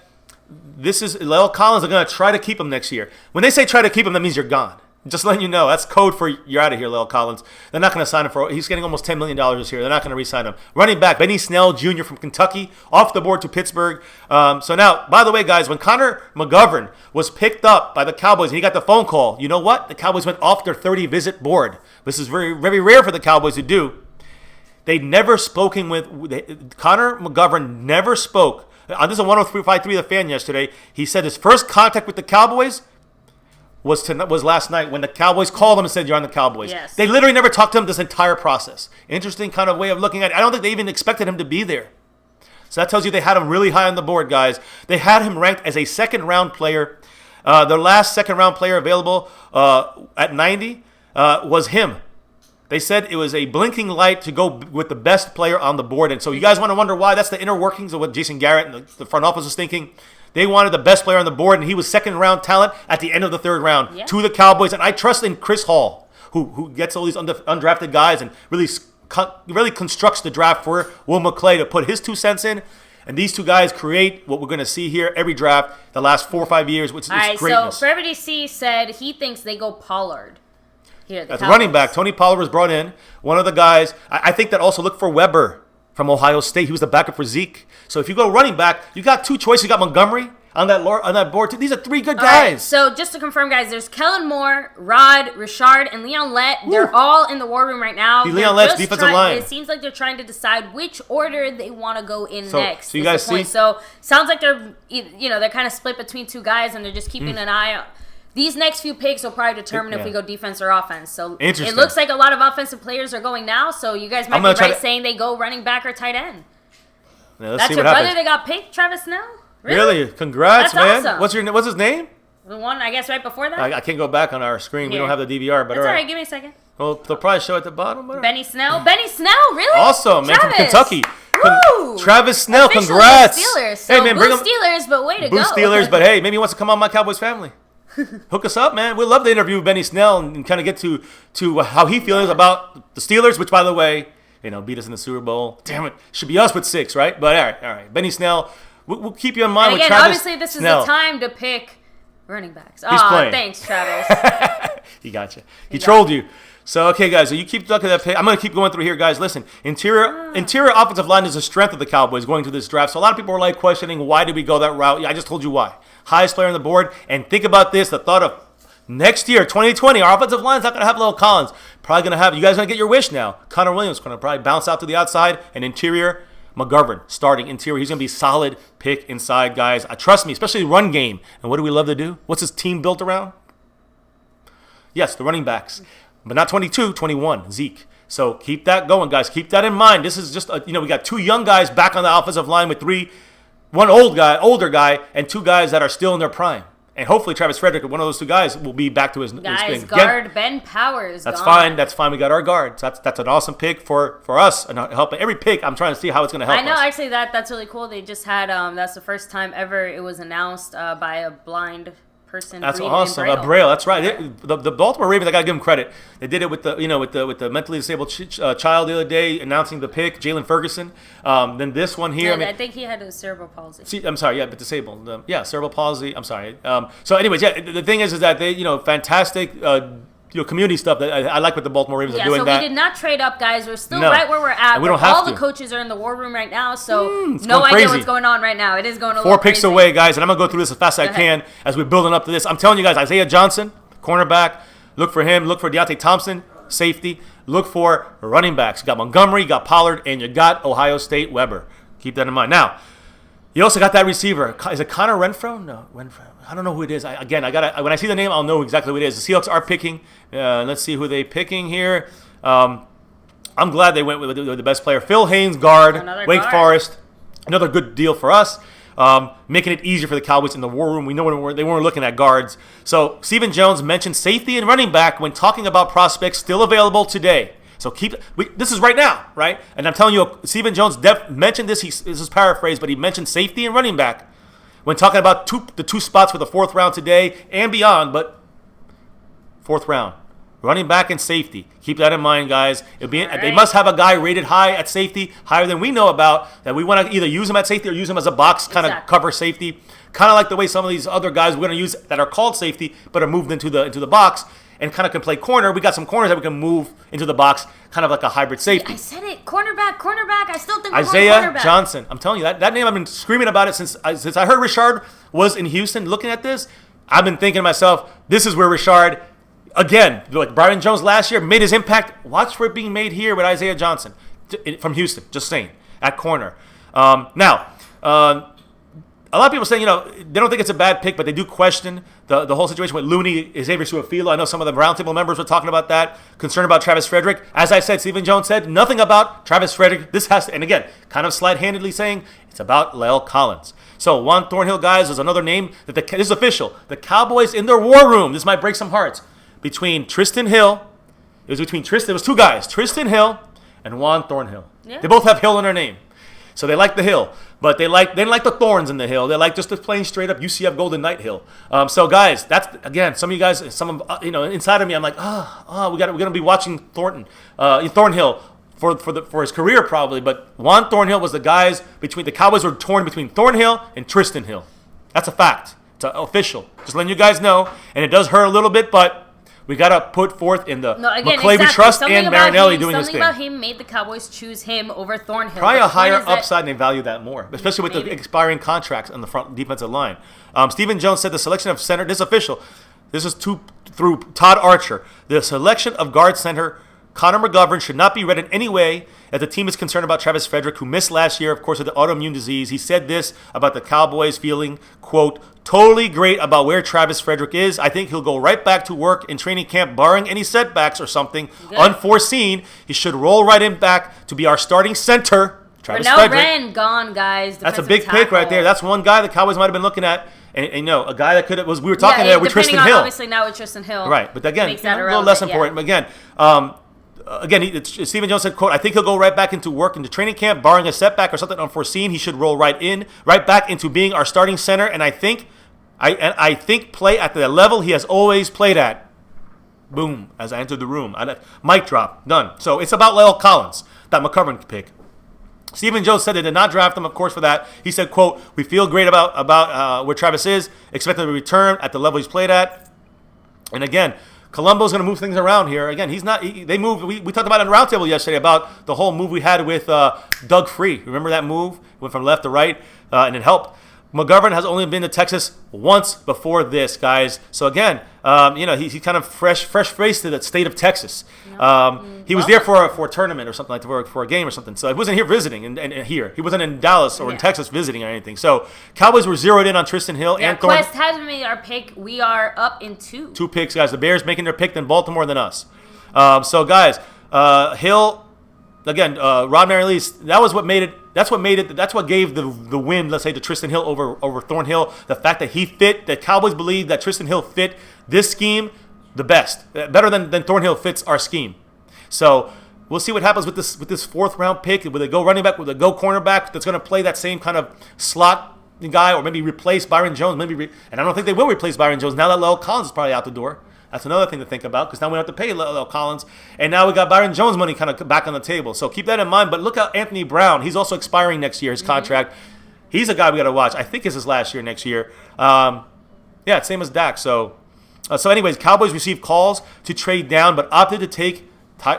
S1: this is La'el Collins are going to try to keep him next year. When they say try to keep him, that means you're gone. Just letting you know, that's code for you're out of here, La'el Collins. They're not going to sign him he's getting almost $10 million this year. They're not going to re-sign him. Running back, Benny Snell Jr. from Kentucky, off the board to Pittsburgh. So now, by the way, guys, when Connor McGovern was picked up by the Cowboys and he got the phone call, you know what? The Cowboys went off their 30-visit board. This is very, very rare for the Cowboys to do. They'd never spoken with Connor McGovern. Never spoke. This is a 103.53 The Fan yesterday. He said his first contact with the Cowboys was last night when the Cowboys called him and said, "You're on the Cowboys."
S2: Yes.
S1: They literally never talked to him this entire process. Interesting kind of way of looking at it. I don't think they even expected him to be there. So that tells you they had him really high on the board, guys. They had him ranked as a second-round player. Their last second-round player available at 90 was him. They said it was a blinking light to go with the best player on the board. And so you guys want to wonder why? That's the inner workings of what Jason Garrett and the front office was thinking. They wanted the best player on the board, and he was second-round talent at the end of the third round to the Cowboys. And I trust in Chris Hall, who gets all these undrafted guys and really constructs the draft for Will McClay to put his 2 cents in. And these two guys create what we're going to see here every draft the last 4 or 5 years, which is greatness. All right,
S2: so Forever DC said he thinks they go Pollard.
S1: That's running back. Tony Pollard was brought in. One of the guys. I think that also look for Weber from Ohio State. He was the backup for Zeke. So if you go running back, you got 2 choices. You got Montgomery on that board. These are 3 good guys.
S2: Right, so just to confirm, guys, there's Kellen Moore, Rod, Richard, and Leon Lett. They're all in the war room right now.
S1: Leon Lett's defensive line.
S2: It seems like they're trying to decide which order they want to go in next.
S1: So you guys see?
S2: So sounds like they're kind of split between 2 guys, and they're just keeping an eye out. These next few picks will probably determine if we go defense or offense. So it looks like a lot of offensive players are going now. So you guys might be right saying they go running back or tight end.
S1: Yeah,
S2: that's your brother that got picked, Travis Snell?
S1: Really? Congrats,
S2: that's
S1: man.
S2: Awesome.
S1: What's his name?
S2: The one, I guess, right before that?
S1: I can't go back on our screen. We don't have the DVR, but
S2: that's all right. Give me a second.
S1: Well, they'll probably show at the bottom.
S2: Benny Snell. Benny Snell, really?
S1: Awesome, man, from Kentucky.
S2: Woo!
S1: Travis Snell, officially congrats.
S2: Steelers. So hey, man, bring him. Steelers, but way to go.
S1: Steelers, but hey, maybe he wants to come on My Cowboys Family. Hook us up, man. We'd love to interview Benny Snell and kind of get to how he feels about the Steelers, which, by the way, beat us in the Super Bowl. Damn it. Should be us with 6, right? But all right. Benny Snell, we'll keep you in mind with Travis
S2: obviously, this is the time to pick running backs.
S1: He's playing.
S2: Thanks, Travis.
S1: He got you. He trolled you. So, okay, guys, so you keep looking at that pick. I'm going to keep going through here, guys. Listen, interior offensive line is the strength of the Cowboys going to this draft. So a lot of people are questioning, why did we go that route? Yeah, I just told you why. Highest player on the board. And think about this, the thought of next year, 2020, our offensive line is not going to have La'el Collins. Probably going to have, you guys going to get your wish now. Connor Williams going to probably bounce out to the outside. And interior, McGovern starting interior. He's going to be a solid pick inside, guys. Trust me, especially run game. And what do we love to do? What's his team built around? Yes, the running backs. But not 22, 21, Zeke. So keep that going, guys. Keep that in mind. This is just, we got 2 young guys back on the offensive line with 1 older guy, and 2 guys that are still in their prime. And hopefully Travis Frederick, one of those 2 guys, will be back to his thing.
S2: Guard Ben Powers.
S1: That's fine. That's fine. We got our guards. That's an awesome pick for us. And help every pick. I'm trying to see how it's going to help us.
S2: I know. Actually, that's really cool. They just had that's the first time ever it was announced by a blind person.
S1: That's
S2: reading
S1: awesome.
S2: in Braille.
S1: Braille. That's right. The Baltimore Ravens, I gotta give them credit. They did it with the with the mentally disabled child the other day, announcing the pick, Jalen Ferguson. Then this one here.
S2: Yeah, I think he had a cerebral palsy.
S1: See, I'm sorry. Yeah, but disabled. Cerebral palsy. I'm sorry. So, anyways, yeah. The thing is that they, fantastic. Community stuff that I like what the Baltimore Ravens are doing.
S2: So we did not trade up, guys. We're still right where we're at.
S1: And we don't have
S2: all
S1: to.
S2: the coaches are in the war room right now, so
S1: no
S2: idea what's going on right now. It is going a little
S1: 4 picks
S2: crazy.
S1: away, guys, and I'm gonna go through this as fast as I can as we're building up to this. I'm telling you guys, Isaiah Johnson, cornerback. Look for him. Look for Deontay Thompson, safety. Look for running backs. You got Montgomery, you got Pollard, and you got Ohio State Weber. Keep that in mind. Now, you also got that receiver. Is it Connor Renfro? No, Renfro. I don't know who it is. When I see the name, I'll know exactly who it is. The Seahawks are picking. Let's see who they're picking here. I'm glad they went with the best player. Phil Haynes, guard, Wake Forest. Another good deal for us. Making it easier for the Cowboys in the war room. We know they weren't looking at guards. So Stephen Jones mentioned safety and running back when talking about prospects still available today. So this is right now, right? And I'm telling you, Stephen Jones mentioned this. This is paraphrased, but he mentioned safety and running back when talking about the two spots for the 4th round today and beyond. But 4th round, running back and safety. Keep that in mind, guys. They must have a guy rated high at safety, higher than we know about, that we want to either use him at safety or use him as a box kind of cover safety. Kind of like the way some of these other guys we're going to use that are called safety but are moved into the box and kind of can play corner. We got some corners that we can move into the box, kind of like a hybrid safety.
S2: I said it. Cornerback. I still think
S1: Isaiah Johnson. I'm telling you, that name, I've been screaming about it since I heard Richard was in Houston looking at this. I've been thinking to myself, this is where Richard, again, like Byron Jones last year, made his impact. Watch for it being made here with Isaiah Johnson from Houston, just saying, at corner. A lot of people saying, they don't think it's a bad pick, but they do question the whole situation with Looney, Xavier Su'a-Filo. I know some of the roundtable members were talking about that, concerned about Travis Frederick. As I said, Stephen Jones said nothing about Travis Frederick. This has to, and again, kind of slight-handedly saying it's about La'el Collins. So Juan Thornhill, guys, is another name. This is official. The Cowboys in their war room, this might break some hearts, between Tristan Hill, it was 2 guys, Tristan Hill and Juan Thornhill. Yeah. They both have Hill in their name. So they like the Hill, but they didn't like the thorns in the Hill. They like just the plain straight up UCF Golden Knight Hill. So guys, that's again, some of you guys, inside of me, I'm like, we're gonna be watching Thornhill for his career probably. But Juan Thornhill was the guys between the Cowboys were torn between Thornhill and Tristan Hill. That's a fact. It's official. Just letting you guys know, and it does hurt a little bit, but we got to put forth in the McClavey Trust and Marinelli doing this thing.
S2: Something about him made the Cowboys choose him over Thornhill.
S1: Probably a higher upside, and they value that more, especially with the expiring contracts on the front defensive line. Stephen Jones said the selection of center, this is official, this is through Todd Archer, the selection of guard center Connor McGovern should not be read in any way as the team is concerned about Travis Frederick, who missed last year, of course, with the autoimmune disease. He said this about the Cowboys feeling, quote, totally great about where Travis Frederick is. I think he'll go right back to work in training camp, barring any setbacks or something unforeseen. He should roll right in back to be our starting center, Travis Frederick.
S2: Ren gone, guys.
S1: That's a big pick right there. That's one guy the Cowboys might have been looking at. And a guy that could have we were talking there with Tristan Hill.
S2: Obviously now with Tristan Hill.
S1: Right, but again, a little less important. Yeah. Again, Stephen Jones said, quote, I think he'll go right back into work into training camp, barring a setback or something unforeseen. He should roll right back into being our starting center. And I think play at the level he has always played at. Boom, as I entered the room. Mic drop, done. So it's about La'el Collins, that McGovern pick. Stephen Jones said they did not draft him, of course, for that. He said, quote, we feel great about where Travis is, expect him to return at the level he's played at. And again, Colombo's going to move things around here. Again, they moved. We talked about it on the roundtable yesterday about the whole move we had with Doug Free. Remember that move? Went from left to right, and it helped. McGovern has only been to Texas once before this, guys. So again, he's kind of fresh-faced to the state of Texas. He was there for a tournament or something like that, for a game or something. So he wasn't here visiting, and here he wasn't in Dallas or in Texas visiting or anything. So Cowboys were zeroed in on Tristan Hill and Thornhill.
S2: Quest hasn't made our pick. We are up in 2.
S1: 2 picks, guys. The Bears making their pick than Baltimore than us. So guys, Hill. Again, Rod Marinelli, that's what gave the win, let's say, to Tristan Hill over Thornhill. The fact that he fit, that Cowboys believe that Tristan Hill fit this scheme the best, better than Thornhill fits our scheme. So we'll see what happens with this 4th round pick. Will they go running back? Will they go cornerback that's going to play that same kind of slot guy or maybe replace Byron Jones. And I don't think they will replace Byron Jones now that La'el Collins is probably out the door. That's another thing to think about because now we don't have to pay La'el Collins. And now we got Byron Jones money kind of back on the table. So keep that in mind. But look at Anthony Brown. He's also expiring next year, his contract. He's a guy we got to watch. I think it's his last year next year. Yeah, same as Dak. So anyways, Cowboys received calls to trade down but opted to take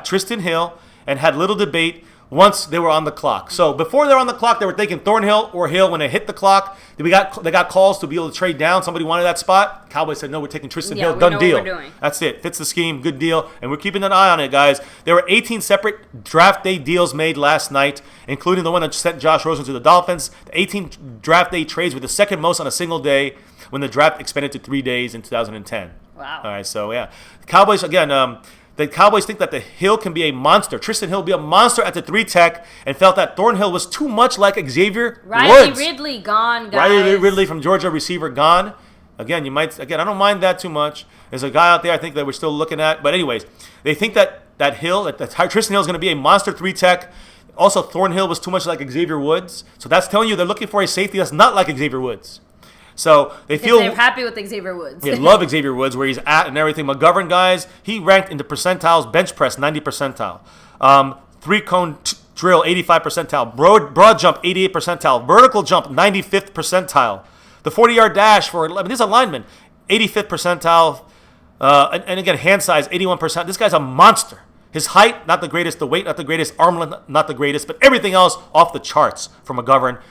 S1: Tristan Hill and had little debate once they were on the clock. So before they're on the clock, they were taking Thornhill or Hill when they hit the clock. They got calls to be able to trade down. Somebody wanted that spot. Cowboys said, no, we're taking Tristan Hill. Done deal. That's it. Fits the scheme. Good deal. And we're keeping an eye on it, guys. There were 18 separate draft day deals made last night, including the one that sent Josh Rosen to the Dolphins. The 18 draft day trades were the second most on a single day when the draft expanded to 3 days in 2010.
S2: Wow.
S1: All right, so yeah. The Cowboys, again, the Cowboys think that the Hill can be a monster. Tristan Hill will be a monster at the 3-tech and felt that Thornhill was too much like Xavier Woods.
S2: Ridley gone, guys.
S1: Riley Ridley from Georgia, receiver, gone. Again, I don't mind that too much. There's a guy out there I think that we're still looking at. But anyways, they think that Tristan Hill is going to be a monster 3-tech. Also, Thornhill was too much like Xavier Woods. So that's telling you they're looking for a safety that's not like Xavier Woods. So they're
S2: happy with Xavier Woods.
S1: They love Xavier Woods, where he's at and everything. McGovern, guys, he ranked in the percentiles, bench press, 90 percentile. 3-cone drill, 85 percentile. Broad jump, 88 percentile. Vertical jump, 95th percentile. The 40-yard dash this is a lineman, 85th percentile. And again, hand size, 81%. This guy's a monster. His height, not the greatest. The weight, not the greatest. Arm length, not the greatest. But everything else off the charts for McGovern.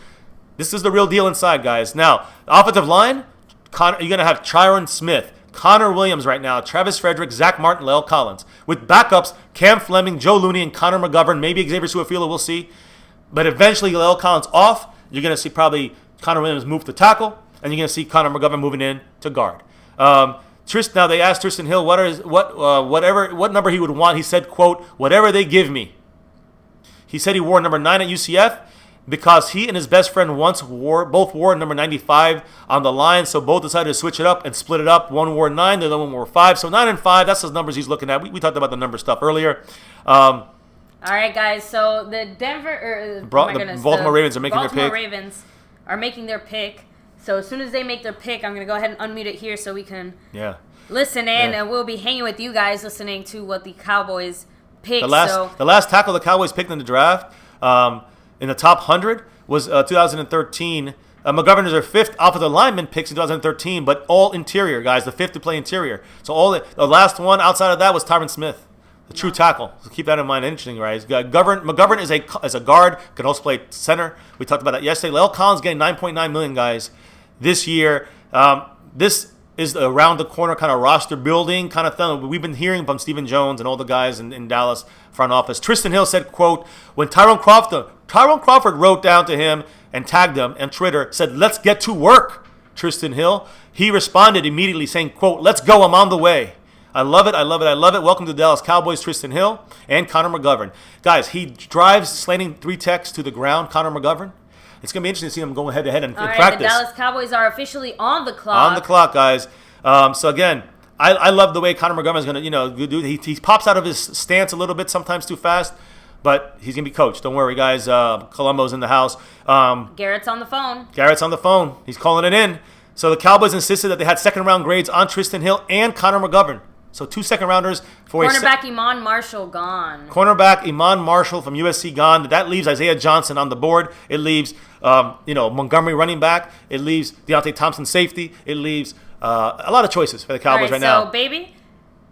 S1: This is the real deal inside, guys. Now, the offensive line, you're going to have Tyron Smith, Connor Williams right now, Travis Frederick, Zach Martin, La'el Collins. With backups, Cam Fleming, Joe Looney, and Connor McGovern. Maybe Xavier Su'a-Filo, we'll see. But eventually, La'el Collins off. You're going to see probably Connor Williams move to tackle, and you're going to see Connor McGovern moving in to guard. Now, they asked Tristan Hill what number he would want. He said, quote, whatever they give me. He said he wore number 9 at UCF. Because he and his best friend both wore number 95 on the line, so both decided to switch it up and split it up. One wore 9, the other one wore 5. So 9 and 5, that's the numbers he's looking at. We talked about the number stuff earlier.
S2: All right, guys. So the
S1: Baltimore Ravens are making their pick.
S2: Baltimore Ravens are making their pick. So as soon as they make their pick, I'm going to go ahead and unmute it here so we can listen in, and we'll be hanging with you guys listening to what the Cowboys pick.
S1: The last tackle the Cowboys picked in the draft, in the top 100 was 2013. McGovern is their 5th offensive lineman picks in 2013, but all interior, guys. The 5th to play interior. So the last one outside of that was Tyron Smith, the true tackle. So keep that in mind. Interesting, right? McGovern is a guard, can also play center. We talked about that yesterday. La'el Collins getting $9.9 million, guys, this year. This is around the corner kind of roster building kind of thing. We've been hearing from Stephen Jones and all the guys in Dallas front office. Tristan Hill said, quote, when Tyrone Crawford wrote down to him and tagged him on Twitter, said, let's get to work, Tristan Hill. He responded immediately saying, quote, let's go, I'm on the way. I love it. Welcome to the Dallas Cowboys, Tristan Hill and Connor McGovern. Guys, he drives slanting 3-techs to the ground, Connor McGovern. It's going to be interesting to see them go head-to-head in practice.
S2: The Dallas Cowboys are officially on the clock.
S1: On the clock, guys. So, again, I love the way Connor McGovern is going to, do. He pops out of his stance a little bit, sometimes too fast, but he's going to be coached. Don't worry, guys. Colombo's in the house.
S2: Garrett's on the phone.
S1: He's calling it in. So, the Cowboys insisted that they had second-round grades on Tristan Hill and Connor McGovern. So 2 second-rounders for
S2: cornerback Iman Marshall gone.
S1: Cornerback Iman Marshall from USC gone. That leaves Isaiah Johnson on the board. It leaves Montgomery running back. It leaves Deontay Thompson safety. It leaves a lot of choices for the Cowboys right now.
S2: So baby,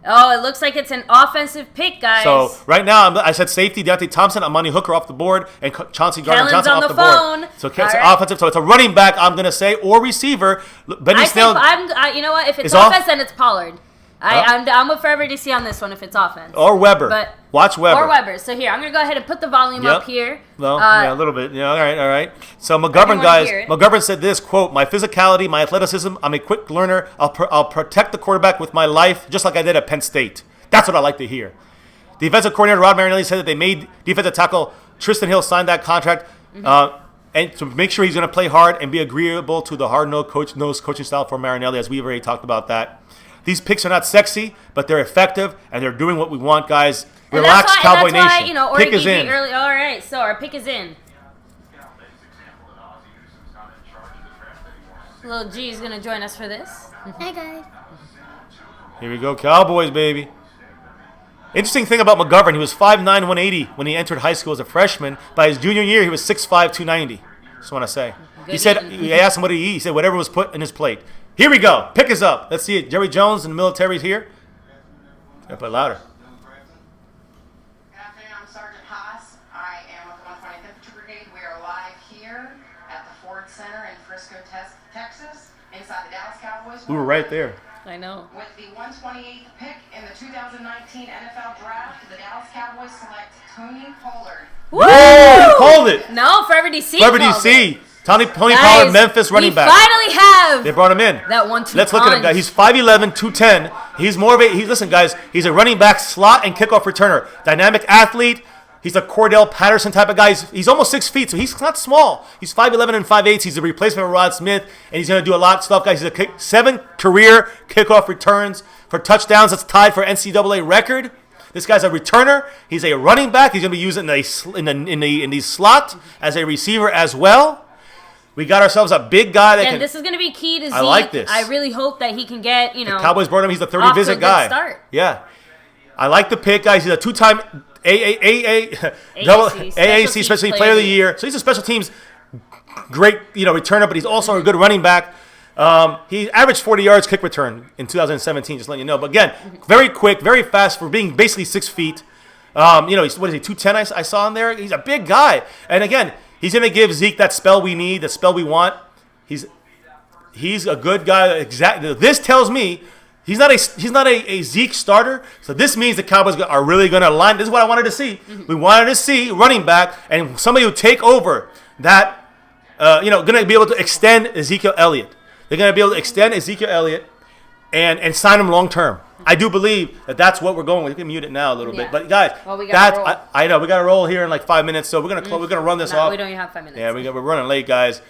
S2: it looks like it's an offensive pick, guys.
S1: So right now I said safety Deontay Thompson, Amani Hooker off the board, and Chauncey Gardner-Johnson off the board. So it's offensive. So it's a running back, I'm gonna say, or receiver. Benny Snell.
S2: You know what? If it's offense, then it's Pollard. I'm with Forever DC on this one if it's offense.
S1: Or Weber. Watch Weber.
S2: Or Weber. So here, I'm going to go ahead and put the volume up here.
S1: Well, a little bit. Yeah, all right. So McGovern, guys, McGovern said this, quote, my physicality, my athleticism, I'm a quick learner. I'll protect the quarterback with my life, just like I did at Penn State. That's what I like to hear. Defensive coordinator Rod Marinelli said that they made defensive tackle Tristan Hill sign that contract and to make sure he's going to play hard and be agreeable to the hard-nosed coaching style for Marinelli, as we've already talked about that. These picks are not sexy, but they're effective, and they're doing what we want, guys. Relax, Cowboy Nation. Pick is in.
S2: All right, so our pick is in. Little G is gonna join us for this.
S3: Hi guys.
S1: Here we go, Cowboys, baby. Interesting thing about McGovern, he was 5'9", 180 when he entered high school as a freshman. By his junior year, he was 6'5", 290. Just want to say. He said, he asked him what he eat. He said whatever was put in his plate. Here we go. Pick us up. Let's see it. Jerry Jones and the military's here. Gotta put it louder.
S4: Good afternoon, I'm Sergeant Haas. I am with the 120th Infantry Brigade. We are live here at the Ford Center in Frisco, Texas, inside the Dallas Cowboys.
S1: We were right there.
S2: I know.
S4: With the 128th pick in the 2019 NFL Draft, the Dallas Cowboys select Tony Pollard.
S2: Woo!
S1: Woo! Called it.
S2: No, Forever DC.
S1: Forever
S2: called
S1: DC.
S2: it.
S1: Tony
S2: Guys,
S1: Pollard, Memphis running back.
S2: We finally have
S1: They brought him in.
S2: that 1-2
S1: Let's look at him, guys. He's 5'11", 210. He's more of a, listen, guys, he's a running back, slot, and kickoff returner. Dynamic athlete. He's a Cordell Patterson type of guy. He's almost 6 feet, so he's not small. He's 5'11" and 5'8". He's a replacement for Rod Smith, and he's going to do a lot of stuff, guys. He's a 7 career kickoff returns for touchdowns. That's tied for NCAA record. This guy's a returner. He's a running back. He's going to be used in the slot as a receiver as well. We got ourselves a big guy that
S2: And this is going to be key to Zeke.
S1: I like this.
S2: I really hope that he can get,
S1: The Cowboys brought him. He's a 30 visit
S2: off to a
S1: guy.
S2: good start.
S1: Yeah. I like the pick, guys. He's a 2-time AAC Special Player of the Year. So he's a special teams great, returner, but he's also a good running back. He averaged 40 yards kick return in 2017, just letting you know. But again, very quick, very fast for being basically 6 feet. He's, what is he, 210 I saw him there? He's a big guy. And again, he's going to give Zeke that spell we need, the spell we want. He's a good guy. Exactly. This tells me he's not a Zeke starter. So this means the Cowboys are really going to line. This is what I wanted to see. We wanted to see running back and somebody who take over that. Going to be able to extend Ezekiel Elliott. They're going to be able to extend Ezekiel Elliott and sign him long term. I do believe that's what we're going with. You can mute it now a little bit, but guys,
S2: well, we gotta roll.
S1: I know we got to roll here in like 5 minutes, so we're gonna run this off.
S2: We don't even have 5 minutes.
S1: Yeah, we're running late, guys.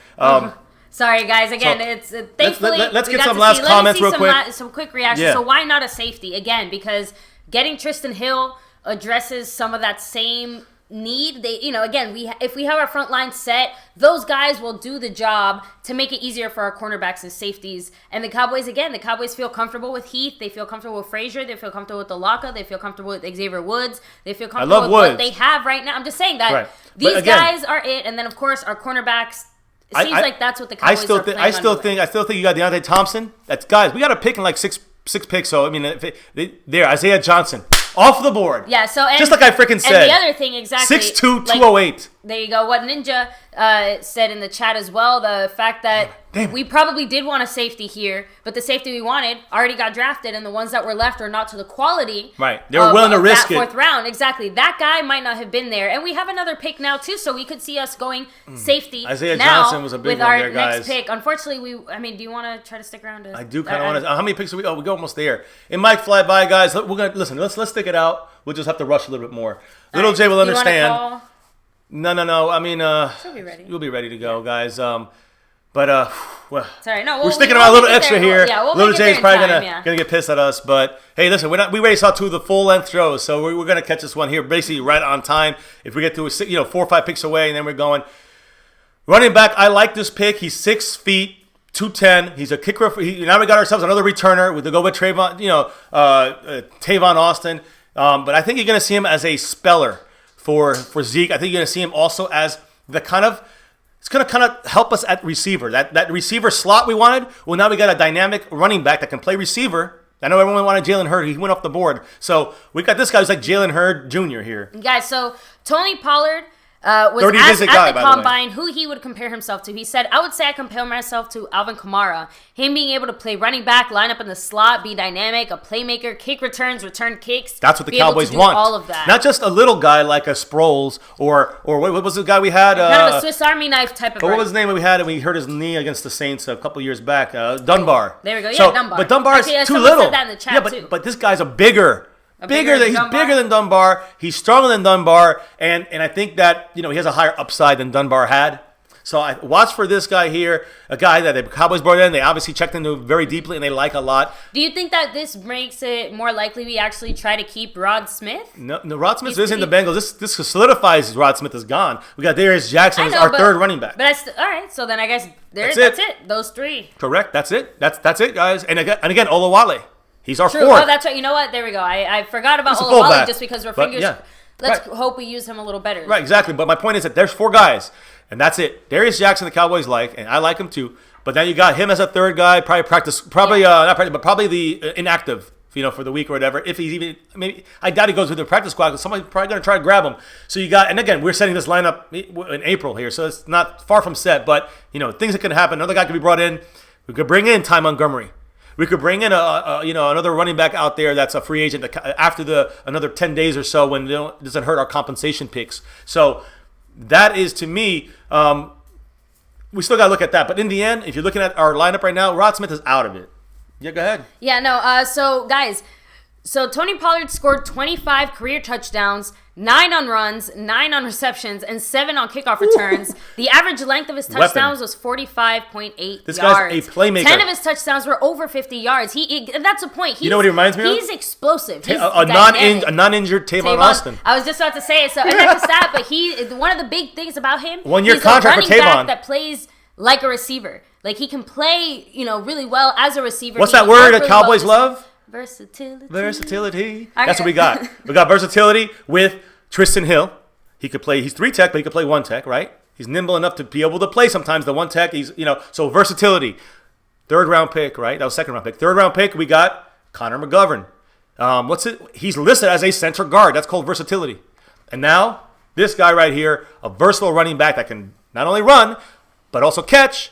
S2: Sorry, guys. Again, it's thankfully
S1: let's
S2: we
S1: get
S2: got
S1: some
S2: to
S1: last
S2: see,
S1: comments real quick.
S2: Some quick reactions.
S1: Yeah.
S2: So why not a safety again? Because getting Tristan Hill addresses some of that same need. If we have our front line set, those guys will do the job to make it easier for our cornerbacks and safeties. And the Cowboys feel comfortable with Heath. They feel comfortable with Frazier. They feel comfortable with Alaka. They feel comfortable with Xavier Woods. They feel comfortable with what they have right now. I'm just saying that these guys are it. And then of course our cornerbacks. It seems like that's what the Cowboys are playing. I still think
S1: you got Deontay Thompson. That's guys. We got to pick in like six picks. So I mean, Isaiah Johnson. Off the board. Yeah, just like I freaking said.
S2: And the other thing, exactly.
S1: 6'2", 208.
S2: There you go. What Ninja said in the chat as well, the fact that we probably did want a safety here, but the safety we wanted already got drafted, and the ones that were left are not to the quality.
S1: Right. They were willing to risk
S2: that fourth round. Exactly. That guy might not have been there. And we have another pick now, too, so we could see us going safety
S1: Isaiah
S2: now
S1: Johnson was a big
S2: with
S1: one
S2: our
S1: there, guys.
S2: next pick. Unfortunately, do you want to try to stick around?
S1: I do kind of want to. How many picks are we? Oh, we go almost there. It might fly by, guys. We're going to, listen, let's stick it out. We'll just have to rush a little bit more. Little Jay will understand. No. I mean,
S2: she'll be ready.
S1: You'll be ready to go, guys. Well,
S2: sorry, no,
S1: we're sticking around a little extra here.
S2: We'll
S1: Little Jay's probably gonna
S2: time,
S1: get pissed at us, but hey, listen, we already saw 2 of the full length throws, so we're gonna catch this one here basically right on time. If we get to 4 or 5 picks away, and then we're going running back. I like this pick. He's 6 feet. 210. He's a kicker. Now we got ourselves another returner with the go with Tavon Austin. But I think you're going to see him as a speller for Zeke. I think you're going to see him also as the it's going to kind of help us at receiver. That receiver slot we wanted. Well, now we got a dynamic running back that can play receiver. I know everyone wanted Jalen Hurd. He went off the board. So we got this guy who's like Jalen Hurd Jr. here.
S2: Guys, so Tony Pollard was asked at the combine who he would compare himself to. He said, I would say I compare myself to Alvin Kamara. Him being able to play running back, line up in the slot, be dynamic, a playmaker, kick returns, return kicks.
S1: That's what the Cowboys want.
S2: All of that.
S1: Not just a little guy like a Sproles or what was the guy we had?
S2: Kind of a Swiss Army knife type of.
S1: What was his name we had and we hurt his knee against the Saints a couple years back? Dunbar.
S2: There we go. Yeah, Dunbar.
S1: But Dunbar is too little.
S2: Said that in the chat too.
S1: But this guy's he's bigger than Dunbar. He's stronger than Dunbar, and I think that he has a higher upside than Dunbar had. So I watch for this guy here, a guy that the Cowboys brought in. They obviously checked into very deeply, and they like a lot.
S2: Do you think that this makes it more likely we actually try to keep Rod Smith?
S1: No, Rod Smith isn't the Bengals. This solidifies Rod Smith is gone. We got Darius Jackson as our third running back.
S2: But all right, so then I guess that's it. Those three.
S1: Correct. That's it. That's it, guys. And again, Olawale. He's our
S2: True.
S1: fourth.
S2: Oh, that's right. You know what? There we go. I forgot about Olawale just because we're fingers.
S1: Yeah.
S2: Let's hope we use him a little better.
S1: Right, exactly. But my point is that there's four guys, and that's it. Darius Jackson, the Cowboys like, and I like him too. But then you got him as a third guy, probably not practice, but probably the inactive, for the week or whatever. If he's even, maybe I doubt he goes with the practice squad because somebody's probably going to try to grab him. So you got, and again, we're setting this lineup in April here, so it's not far from set. But things that can happen. Another guy could be brought in. We could bring in Ty Montgomery. We could bring in another running back out there that's a free agent after another 10 days or so when it doesn't hurt our compensation picks. So that is, to me, we still got to look at that. But in the end, if you're looking at our lineup right now, Rod Smith is out of it. Yeah, go ahead.
S2: Yeah, no. So guys, Tony Pollard scored 25 career touchdowns, 9 on runs, 9 on receptions, and 7 on kickoff returns. The average length of his touchdowns was 45.8 yards.
S1: This guy's a playmaker.
S2: 10 of his touchdowns were over 50 yards. And that's the point.
S1: You know what he reminds me of?
S2: He's explosive. He's
S1: a non-injured Tavon Austin.
S2: I was just about to say it. So, and not just that, but one of the big things about him,
S1: 1-year contract for
S2: he's a running
S1: Tavon
S2: back that plays like a receiver. Like, he can play, really well as a receiver.
S1: What's that word that Cowboys love?
S2: Versatility.
S1: That's what we got. We got versatility with Tristan Hill. He could play. He's 3 tech, but he could play 1 tech, right? He's nimble enough to be able to play sometimes the 1 tech. He's so versatility. 3rd round pick, right? That was 2nd round pick. 3rd round pick. We got Connor McGovern. He's listed as a center guard. That's called versatility. And now this guy right here, a versatile running back that can not only run but also catch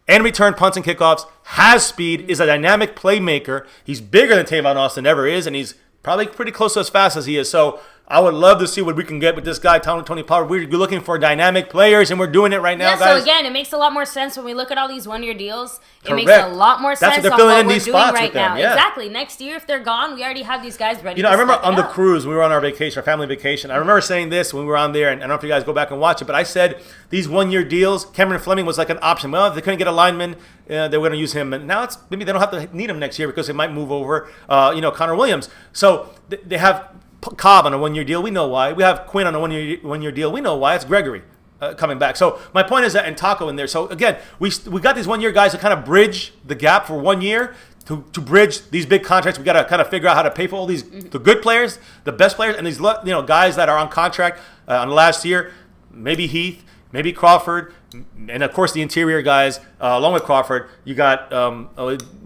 S1: and return punts and kickoffs, has speed, is a dynamic playmaker. He's bigger than Tavon Austin ever is, and he's probably pretty close to as fast as he is. So I would love to see what we can get with this guy, Tony Pollard. We're looking for dynamic players, and we're doing it right now, guys.
S2: So again, it makes a lot more sense when we look at all these 1-year deals. It
S1: Correct.
S2: makes a lot more sense
S1: That's what
S2: on
S1: they're filling
S2: what
S1: in
S2: we're
S1: these
S2: doing
S1: spots
S2: right
S1: with them.
S2: now.
S1: Yeah.
S2: Exactly. Next year, if they're gone, we already have these guys ready.
S1: I remember on the cruise, we were on our vacation, our family vacation. I remember saying this when we were on there, and I don't know if you guys go back and watch it, but I said these 1-year deals, Cameron Fleming was like an option. Well, if they couldn't get a lineman, they were going to use him. And now maybe they don't have to need him next year because they might move over, Connor Williams. So they have Cobb on a 1-year deal. We know why. We have Quinn on a 1-year deal. We know why. It's Gregory coming back. So my point is that, and Taco in there. So again, we got these 1-year guys to kind of bridge the gap for 1 year. To bridge these big contracts, we got to kind of figure out how to pay for all these the good players, the best players, and these guys that are on contract on last year. Maybe Heath, maybe Crawford, and of course the interior guys along with Crawford. You got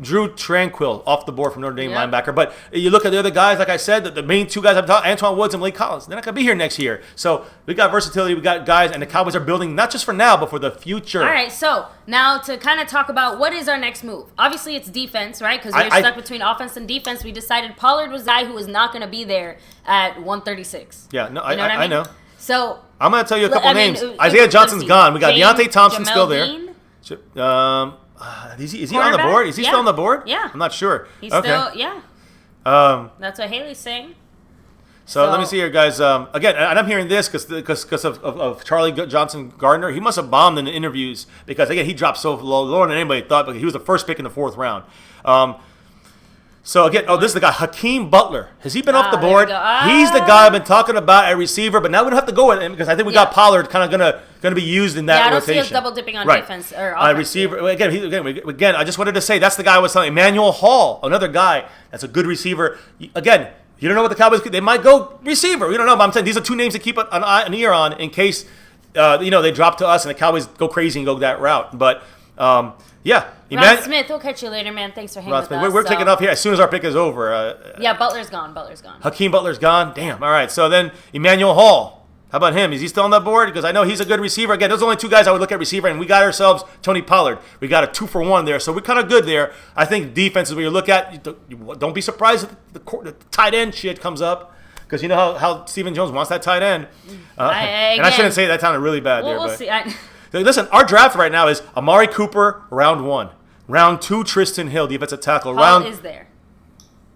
S1: Drew Tranquil off the board from Notre Dame linebacker. But you look at the other guys, like I said, the main 2 guys I'm talking, Antoine Woods and Blake Collins. They're not gonna be here next year. So we got versatility. We got guys, and the Cowboys are building not just for now, but for the future.
S2: All right. So now to kind of talk about what is our next move. Obviously, it's defense, right? Because we're stuck between offense and defense. We decided Pollard was the guy who was not going to be there at 136.
S1: Yeah. No,
S2: I
S1: know.
S2: So
S1: I'm going to tell you a couple names. Isaiah Johnson's gone. We got Deontay Thompson still there. Is he on the board? Is he still on the board?
S2: Yeah.
S1: I'm not sure.
S2: He's still, yeah. That's what Haley's saying.
S1: So let me see here, guys. Again, and I'm hearing this because of Charlie Johnson Gardner. He must have bombed in the interviews because, again, he dropped so lower than anybody thought, but he was the first pick in the 4th round. So again, this is the guy, Hakeem Butler. Has he been off the board? He's the guy I've been talking about at receiver, but now we don't have to go with him because I think we got Pollard kind of gonna be used in that rotation.
S2: I don't see us double dipping on defense or offense.
S1: Receiver again. I just wanted to say that's the guy I was telling. Emmanuel Hall, another guy that's a good receiver. Again, you don't know what the Cowboys could. They might go receiver. We don't know, but I'm saying these are 2 names to keep an ear on in case they drop to us and the Cowboys go crazy and go that route. But yeah.
S2: Rod Smith, we'll catch you later, man. Thanks for hanging with us.
S1: We're taking off here as soon as our pick is over.
S2: Yeah, Butler's gone.
S1: Hakeem Butler's gone. Damn. All right. So then Emmanuel Hall. How about him? Is he still on that board? Because I know he's a good receiver. Again, those are only 2 guys I would look at receiver, and we got ourselves Tony Pollard. We got a 2-for-1 there, so we're kind of good there. I think defense is where you look at. Don't be surprised if the tight end shit comes up. Because you know how Stephen Jones wants that tight end. And I shouldn't say that sounded really bad there.
S2: We'll
S1: but
S2: see.
S1: Listen, our draft right now is Amari Cooper, round 1. Round 2, Tristan Hill, defensive tackle.
S2: Hall is there.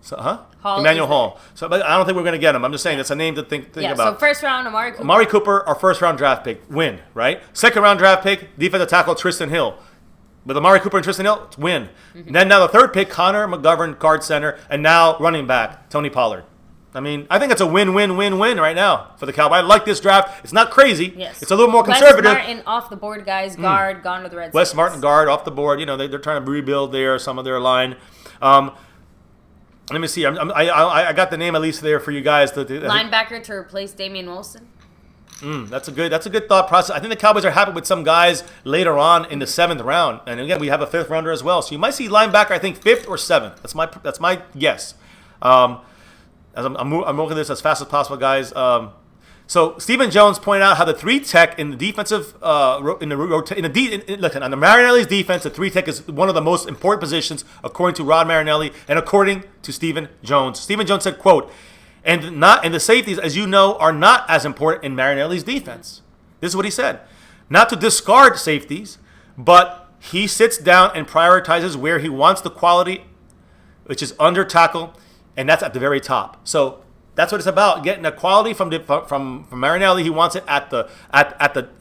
S1: So,
S2: Hall
S1: Emmanuel
S2: is
S1: Hall. So, but I don't think we're going to get him. I'm just saying that's a name to think about.
S2: So first round, Amari Cooper.
S1: Amari Cooper, our first round draft pick, win, right? Second round draft pick, defensive tackle Tristan Hill. With Amari Cooper and Tristan Hill, it's win. Then now the third pick, Connor McGovern, guard center, and now running back, Tony Pollard. I mean, I think it's a win-win-win-win right now for the Cowboys. I like this draft. It's not crazy.
S2: Yes.
S1: It's a little more conservative.
S2: Wes Martin off the board, guys. Guard, gone to the Red Sox.
S1: Wes Martin, guard, off the board. You know, they're trying to rebuild there some of their line. Let me see. I got the name at least there for you guys.
S2: Linebacker to replace Damian Wilson.
S1: That's a good thought process. I think the Cowboys are happy with some guys later on in the 7th round, and again we have a 5th rounder as well. So you might see linebacker. I think 5th or 7th. That's my guess. As I'm working this as fast as possible, guys. So Stephen Jones pointed out how the 3 tech in the defensive look on the Marinelli's defense, the 3 tech is one of the most important positions according to Rod Marinelli and according to Stephen Jones. Stephen Jones said, "quote and the safeties, as you know, are not as important in Marinelli's defense." This is what he said: "Not to discard safeties, but he sits down and prioritizes where he wants the quality, which is under tackle." And that's at the very top. So that's what it's about, getting the quality from Marinelli. He wants it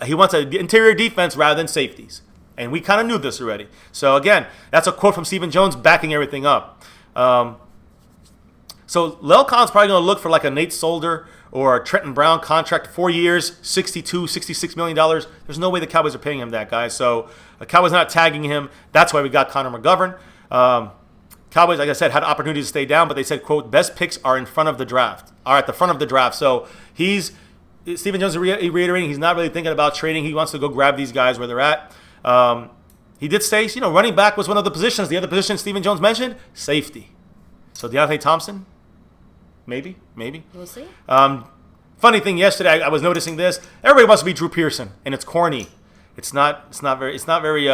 S1: he wants an interior defense rather than safeties. And we kind of knew this already. So again, that's a quote from Stephen Jones backing everything up. So Lel Collins probably going to look for like a Nate Solder or a Trenton Brown contract, 4 years, $66 million. There's no way the Cowboys are paying him that, guys. So the Cowboys not tagging him. That's why we got Connor McGovern. Cowboys, like I said, had opportunities to stay down, but they said, quote, best picks are at the front of the draft. So Stephen Jones is reiterating, he's not really thinking about trading. He wants to go grab these guys where they're at. He did say, running back was one of the positions. The other position Stephen Jones mentioned, safety. So Deontay Thompson, maybe.
S2: We'll see.
S1: Funny thing, yesterday I was noticing this. Everybody wants to be Drew Pearson, and it's corny. It's not very.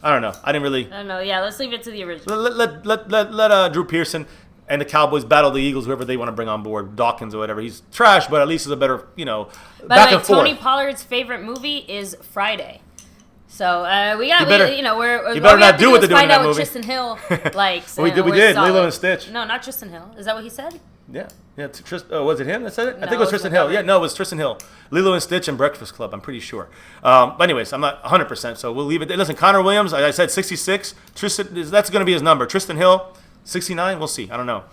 S1: I don't know. I don't know. Yeah,
S2: let's leave it to the original.
S1: Let Drew Pearson and the Cowboys battle the Eagles, whoever they want to bring on board, Dawkins or whatever. He's trash, but at least he's a better,
S2: By
S1: back
S2: the way,
S1: and forth.
S2: Tony Pollard's favorite movie is Friday. So
S1: you better not do what they're doing in that movie.
S2: What Tristan Hill likes.
S1: We did. Lilo and Stitch.
S2: No, not Tristan Hill. Is that what he said?
S1: Yeah. Was it him that said it?
S2: No,
S1: I think it was Tristan Hill. Yeah, no, it was Tristan Hill. Lilo and Stitch and Breakfast Club, I'm pretty sure. But anyways, I'm not 100%, so we'll leave it there. Listen, Connor Williams, I said 66. That's going to be his number. Tristan Hill, 69. We'll see. I don't know.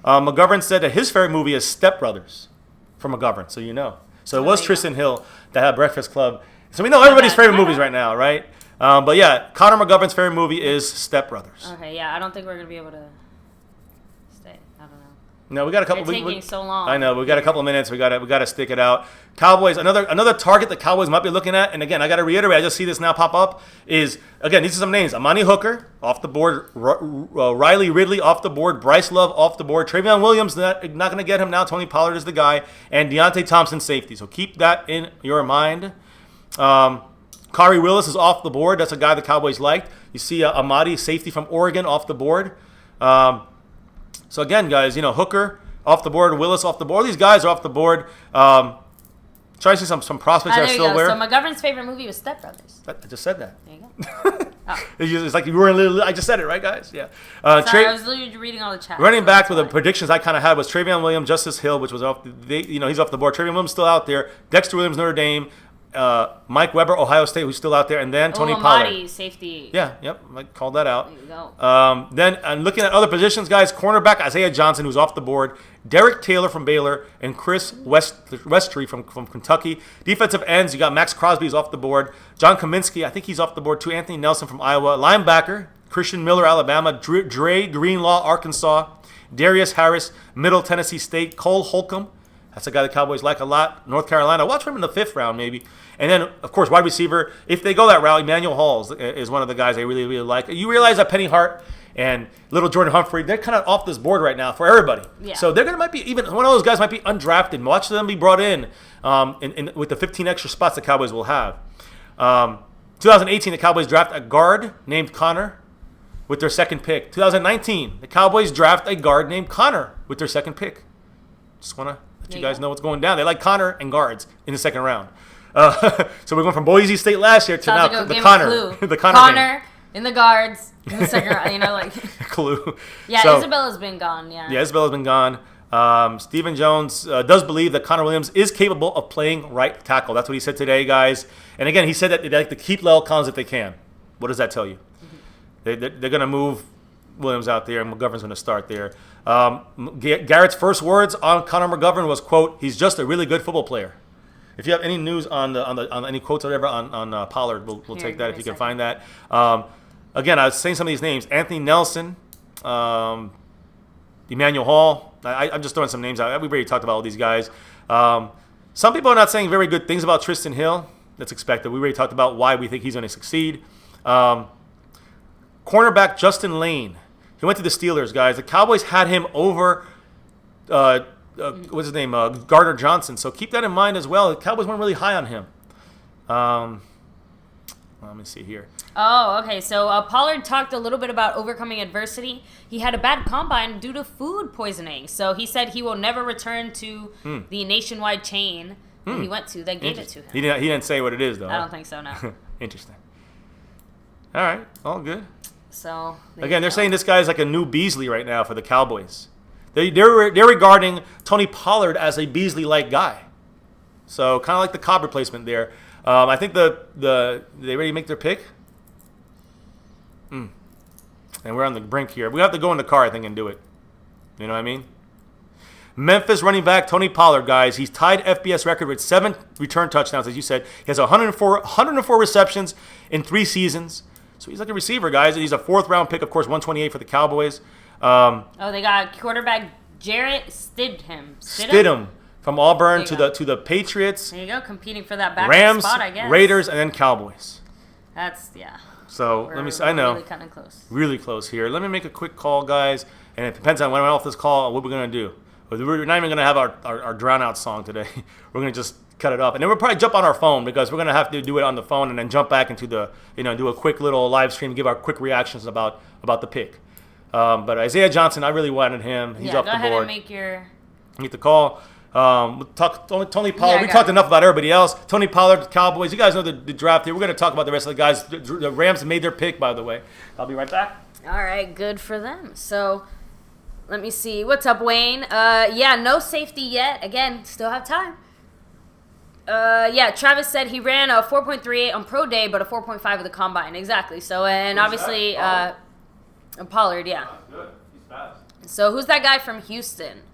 S1: McGovern said that his favorite movie is Step Brothers from McGovern, so you know. So it was Tristan Hill that had Breakfast Club. So we know everybody's favorite movies right now, right? But yeah, Connor McGovern's favorite movie is Step Brothers.
S2: Okay, yeah, I don't think we're going to be able to stay. I don't know.
S1: No, we got a couple.
S2: They're taking so long.
S1: I know we got a couple of minutes. We got to stick it out. Cowboys, another target the Cowboys might be looking at. And again, I got to reiterate. I just see this now pop up. Is again, these are some names: Amani Hooker off the board, Riley Ridley off the board, Bryce Love off the board, Travion Williams not going to get him now. Tony Pollard is the guy, and Deontay Thompson safety. So keep that in your mind. Kari Willis is off the board. That's a guy the Cowboys liked. You see Amadi, safety from Oregon, off the board. So again, guys, Hooker off the board, Willis off the board. All these guys are off the board. Try to see some prospects that are still there.
S2: So McGovern's favorite movie was Step Brothers.
S1: I just said that.
S2: There you go. Oh.
S1: It's like you were I just said it, right, guys? Yeah.
S2: Sorry, I was literally reading all the chat.
S1: Running back with the predictions I kind of had was Travion Williams, Justice Hill, which was off. He's off the board. Travion Williams still out there. Dexter Williams, Notre Dame. Mike Weber, Ohio State, who's still out there, and then Tony Pollard.
S2: Safety.
S1: Yeah, yep, I called that out.
S2: There you go.
S1: Then I'm looking at other positions, guys. Cornerback Isaiah Johnson, who's off the board. Derek Taylor from Baylor, and Chris Westry from Kentucky. Defensive ends, you got Max Crosby, who's off the board. John Kaminsky, I think he's off the board too. Anthony Nelson from Iowa. Linebacker Christian Miller, Alabama. Dre Greenlaw, Arkansas. Darius Harris, Middle Tennessee State. Cole Holcomb. That's a guy the Cowboys like a lot. North Carolina. Watch for him in the 5th round, maybe. And then, of course, wide receiver. If they go that route, Emmanuel Hall is one of the guys they really, really like. You realize that Penny Hart and little Jordan Humphrey, they're kind of off this board right now for everybody.
S2: Yeah.
S1: So they're going to might be, even one of those guys might be undrafted. Watch them be brought in with the 15 extra spots the Cowboys will have. 2018, the Cowboys draft a guard named Connor with their 2nd pick. 2019, the Cowboys draft a guard named Connor with their 2nd pick. Just want to let you guys know what's going down. They like Connor and guards in the 2nd round. So we're going from Boise State last year to now the Connor. The Connor
S2: in the guards, in the second round, like.
S1: Clue.
S2: Yeah,
S1: So,
S2: Isabella's been gone, yeah.
S1: Yeah, Isabella's been gone. Stephen Jones does believe that Connor Williams is capable of playing right tackle. That's what he said today, guys. And again, he said that they'd like to keep Lel Collins if they can. What does that tell you? They're going to move Williams out there, and McGovern's going to start there. Garrett's first words on Connor McGovern was, quote, "He's just a really good football player." If you have any news on any quotes or whatever on Pollard, we'll take that if you can find that. Again, I was saying some of these names: Anthony Nelson, Emmanuel Hall. I'm just throwing some names out. We've already talked about all these guys. Some people are not saying very good things about Tristan Hill. That's expected. We already talked about why we think he's going to succeed. Cornerback Justin Lane. He went to the Steelers, guys. The Cowboys had him over, what's his name, Gardner Johnson. So keep that in mind as well. The Cowboys weren't really high on him. Let me see here.
S2: Oh, okay. So Pollard talked a little bit about overcoming adversity. He had a bad combine due to food poisoning. So he said he will never return to the nationwide chain that he went to that gave it to him.
S1: He didn't say what it is, though.
S2: I don't think so, no.
S1: Interesting. All right. All good.
S2: So
S1: again, they're saying this guy's like a new Beasley right now for the Cowboys. They're regarding Tony Pollard as a Beasley-like guy. So kind of like the Cobb replacement there. I think they ready to make their pick. And we're on the brink here. We have to go in the car, I think, and do it. You know what I mean? Memphis running back Tony Pollard, guys. He's tied FBS record with 7 return touchdowns, as you said. He has 104 receptions in 3 seasons. So he's like a receiver, guys. He's a 4th-round pick, of course, 128 for the Cowboys.
S2: They got quarterback Jarrett Stidham
S1: from Auburn to the Patriots.
S2: There you go, competing for that back
S1: Rams,
S2: spot, I guess.
S1: Raiders, and then Cowboys.
S2: That's, yeah.
S1: So let me see. I know.
S2: Really kind of close.
S1: Really close here. Let me make a quick call, guys. And it depends on when we're off this call, what we're going to do. We're not even going to have our drown-out song today. We're going to just cut it off. And then we'll probably jump on our phone because we're going to have to do it on the phone and then jump back into the, do a quick little live stream, give our quick reactions about the pick. But Isaiah Johnson, I really wanted him. He's off the board.
S2: Go ahead and make your...
S1: Get the call. We'll talk Tony Pollard. We talked enough about everybody else. Tony Pollard, Cowboys. You guys know the draft here. We're going to talk about the rest of the guys. The Rams made their pick, by the way. I'll be right back.
S2: All right, good for them. So let me see. What's up, Wayne? No safety yet. Again, still have time. Travis said he ran a 4.38 on pro day, but a 4.5 at the combine. Exactly. So, and obviously, Pollard, yeah.
S1: Good. He's fast.
S2: So who's that guy from Houston?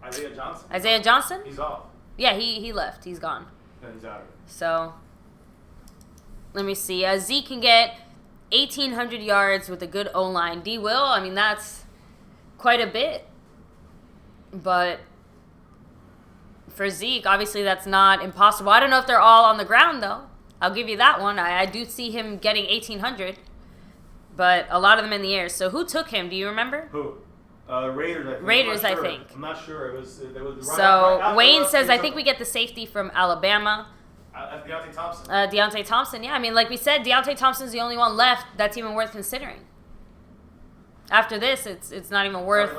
S1: Isaiah Johnson? He's off.
S2: Yeah, he left. He's gone.
S1: Yeah, he's out of it.
S2: So, let me see. Zeke can get 1,800 yards with a good O-line. D. Will, I mean, that's quite a bit. But for Zeke, obviously that's not impossible. I don't know if they're all on the ground, though. I'll give you that one. I do see him getting 1,800. But a lot of them in the air. So who took him? Do you remember?
S1: Who? Raiders,
S2: I think.
S1: I'm not sure. It was
S2: so Wayne says, I think we get the safety from Alabama.
S1: Deontay Thompson.
S2: Deontay Thompson, yeah. I mean, like we said, Deontay Thompson's the only one left that's even worth considering. After this, it's not even worth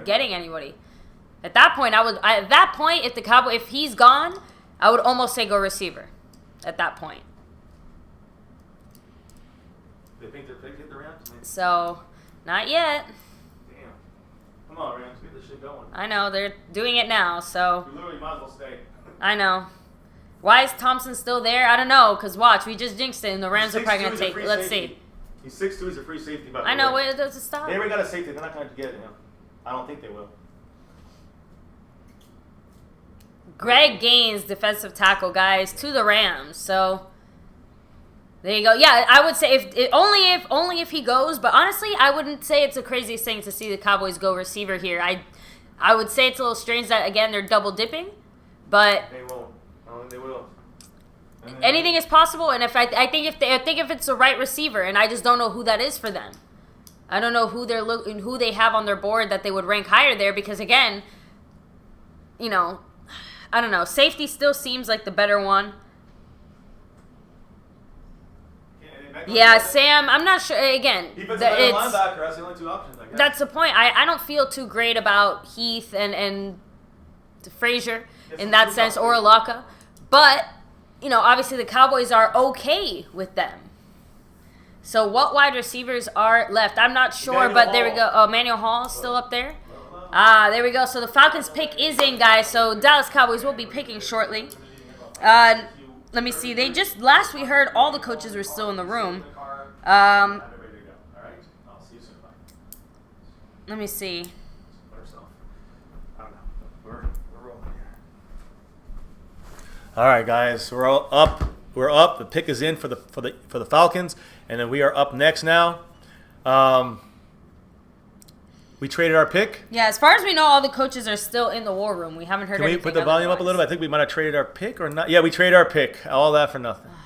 S2: getting anybody. At that point, if he's gone, I would almost say go receiver. At that point.
S1: They think they're picking the Rams?
S2: So, not yet.
S1: Come on, Rams, get this shit going.
S2: I know, they're doing it now, so.
S1: We literally might as well stay.
S2: I know. Why is Thompson still there? I don't know, because watch, we just jinxed it, and the Rams are probably going to take it. Let's see.
S1: He's 6'2", he's a free safety.
S2: I know, wait, does it stop?
S1: They already got a safety, they're not going to get him. I don't think they will.
S2: Greg Gaines, defensive tackle, guys, to the Rams, so. There you go. Yeah, I would say only if he goes, but honestly, I wouldn't say it's the craziest thing to see the Cowboys go receiver here. I would say it's a little strange that again they're double dipping, but
S1: they won't. I don't think they will.
S2: Anything is possible, and I think if it's the right receiver, and I just don't know who that is for them. I don't know who who they have on their board that they would rank higher there because again, I don't know. Safety still seems like the better one. Yeah, Sam, I'm not sure. Again,
S1: linebacker, that's the only 2 options, I guess.
S2: That's the point. I don't feel too great about Heath and Frazier in that sense, or Alaka. But, obviously the Cowboys are okay with them. So what wide receivers are left? I'm not sure, but there we go. Oh, Manuel Hall is still up there. There we go. So the Falcons pick is in, guys. So Dallas Cowboys will be picking shortly. Let me see. They just, last we heard, all the coaches were still in the room. Let me see.
S1: All right, guys, we're all up. We're up. The pick is in for the Falcons, and then we are up next now. We traded our pick.
S2: Yeah, as far as we know, all the coaches are still in the war room. We haven't heard anything.
S1: Can we put the volume up a little bit? I think we might have traded our pick or not. Yeah, we traded our pick. All that for nothing.
S2: Oh,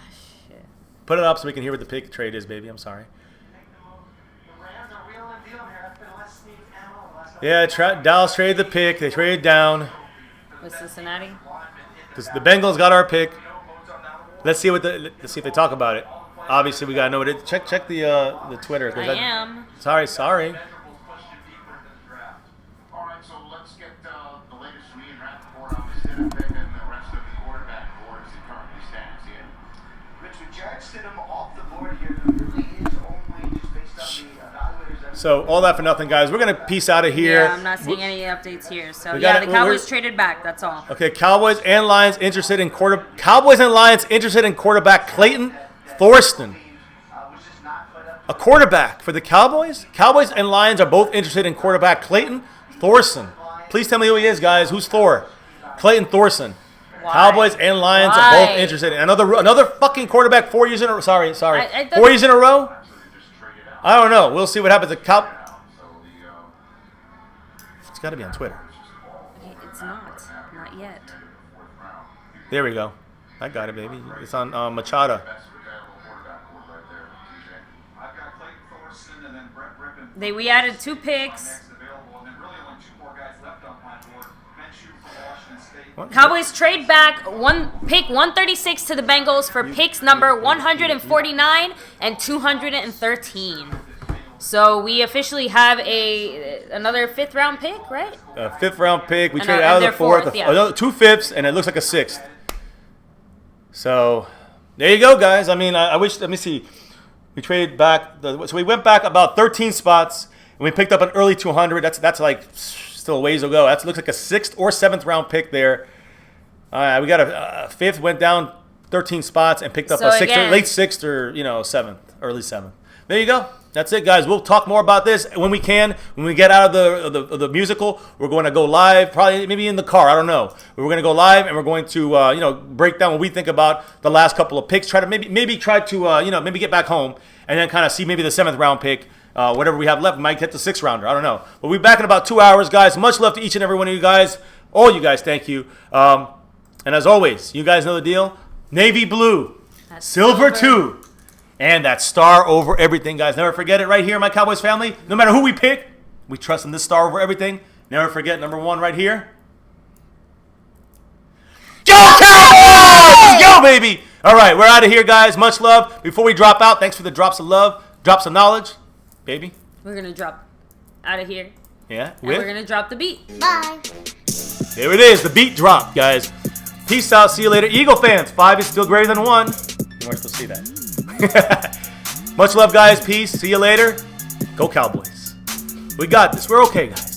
S2: shit.
S1: Put it up so we can hear what the pick trade is, baby. I'm sorry. Yeah, Dallas traded the pick. They traded down.
S2: With Cincinnati?
S1: The Bengals got our pick. Let's see if they talk about it. Obviously, we gotta know what it. Check the Twitter.
S2: I am.
S1: Sorry.
S3: All right, so let's get the latest from Ian Rappaport on this Stidham pick and the rest of the quarterback board as it currently stands. Ian?
S5: Rich, with Jared Stidham off the board here, there really is only just based on the evaluators.
S1: So all that for nothing, guys. We're gonna peace out of here.
S2: Yeah, I'm not seeing any updates here. So yeah, the Cowboys traded back. That's all.
S1: Okay, Cowboys and Lions interested in quarterback Clayton Thorsten. A quarterback for the Cowboys. Cowboys and Lions are both interested in quarterback Clayton Thorsten. Please tell me who he is, guys. Who's Thor? Clayton Thorsten.
S2: Why?
S1: Cowboys and Lions are both interested in another fucking quarterback 4 years in a row. Sorry. 4 years in a row? I don't know. We'll see what happens. It's got to be on Twitter.
S2: Okay, it's not. Not yet.
S1: There we go. I got it, baby. It's on Machado.
S2: We added 2 picks. Cowboys trade back pick 136 to the Bengals for picks number 149 and 213. So we officially have another 5th round pick, right?
S1: A 5th round pick. We traded out of the 4th.
S2: Yeah.
S1: Another 2 5ths, and it looks like a 6th. So there you go, guys. I mean, I wish. Let me see. We traded back. So we went back about 13 spots, and we picked up an early 200. That's like still a ways to go. That looks like a 6th or 7th round pick there. We got a 5th, went down 13 spots, and picked up a 6th, late 6th or 7th, early 7th. There you go. That's it, guys. We'll talk more about this when we can. When we get out of the musical, we're going to go live, probably maybe in the car. I don't know. We're going to go live, and we're going to break down what we think about the last couple of picks. Try to maybe try to maybe get back home and then kind of see maybe the 7th round pick. Whatever we have left, we might get the 6th rounder. I don't know. But we'll be back in about 2 hours, guys. Much love to each and every one of you guys. All you guys, thank you. And as always, you guys know the deal. Navy blue, silver too. And that star over everything, guys. Never forget it right here, my Cowboys family. No matter who we pick, we trust in this star over everything. Never forget number 1 right here. Go Cowboys! Let's go, baby! All right, we're out of here, guys. Much love. Before we drop out, thanks for the drops of love, drops of knowledge. Baby?
S2: We're going to drop out of here.
S1: Yeah?
S2: And we're going to drop the beat.
S6: Bye.
S1: There it is. The beat drop, guys. Peace out. See you later. Eagle fans, 5 is still greater than 1. You weren't supposed to see that. Much love, guys. Peace. See you later. Go Cowboys. We got this. We're okay, guys.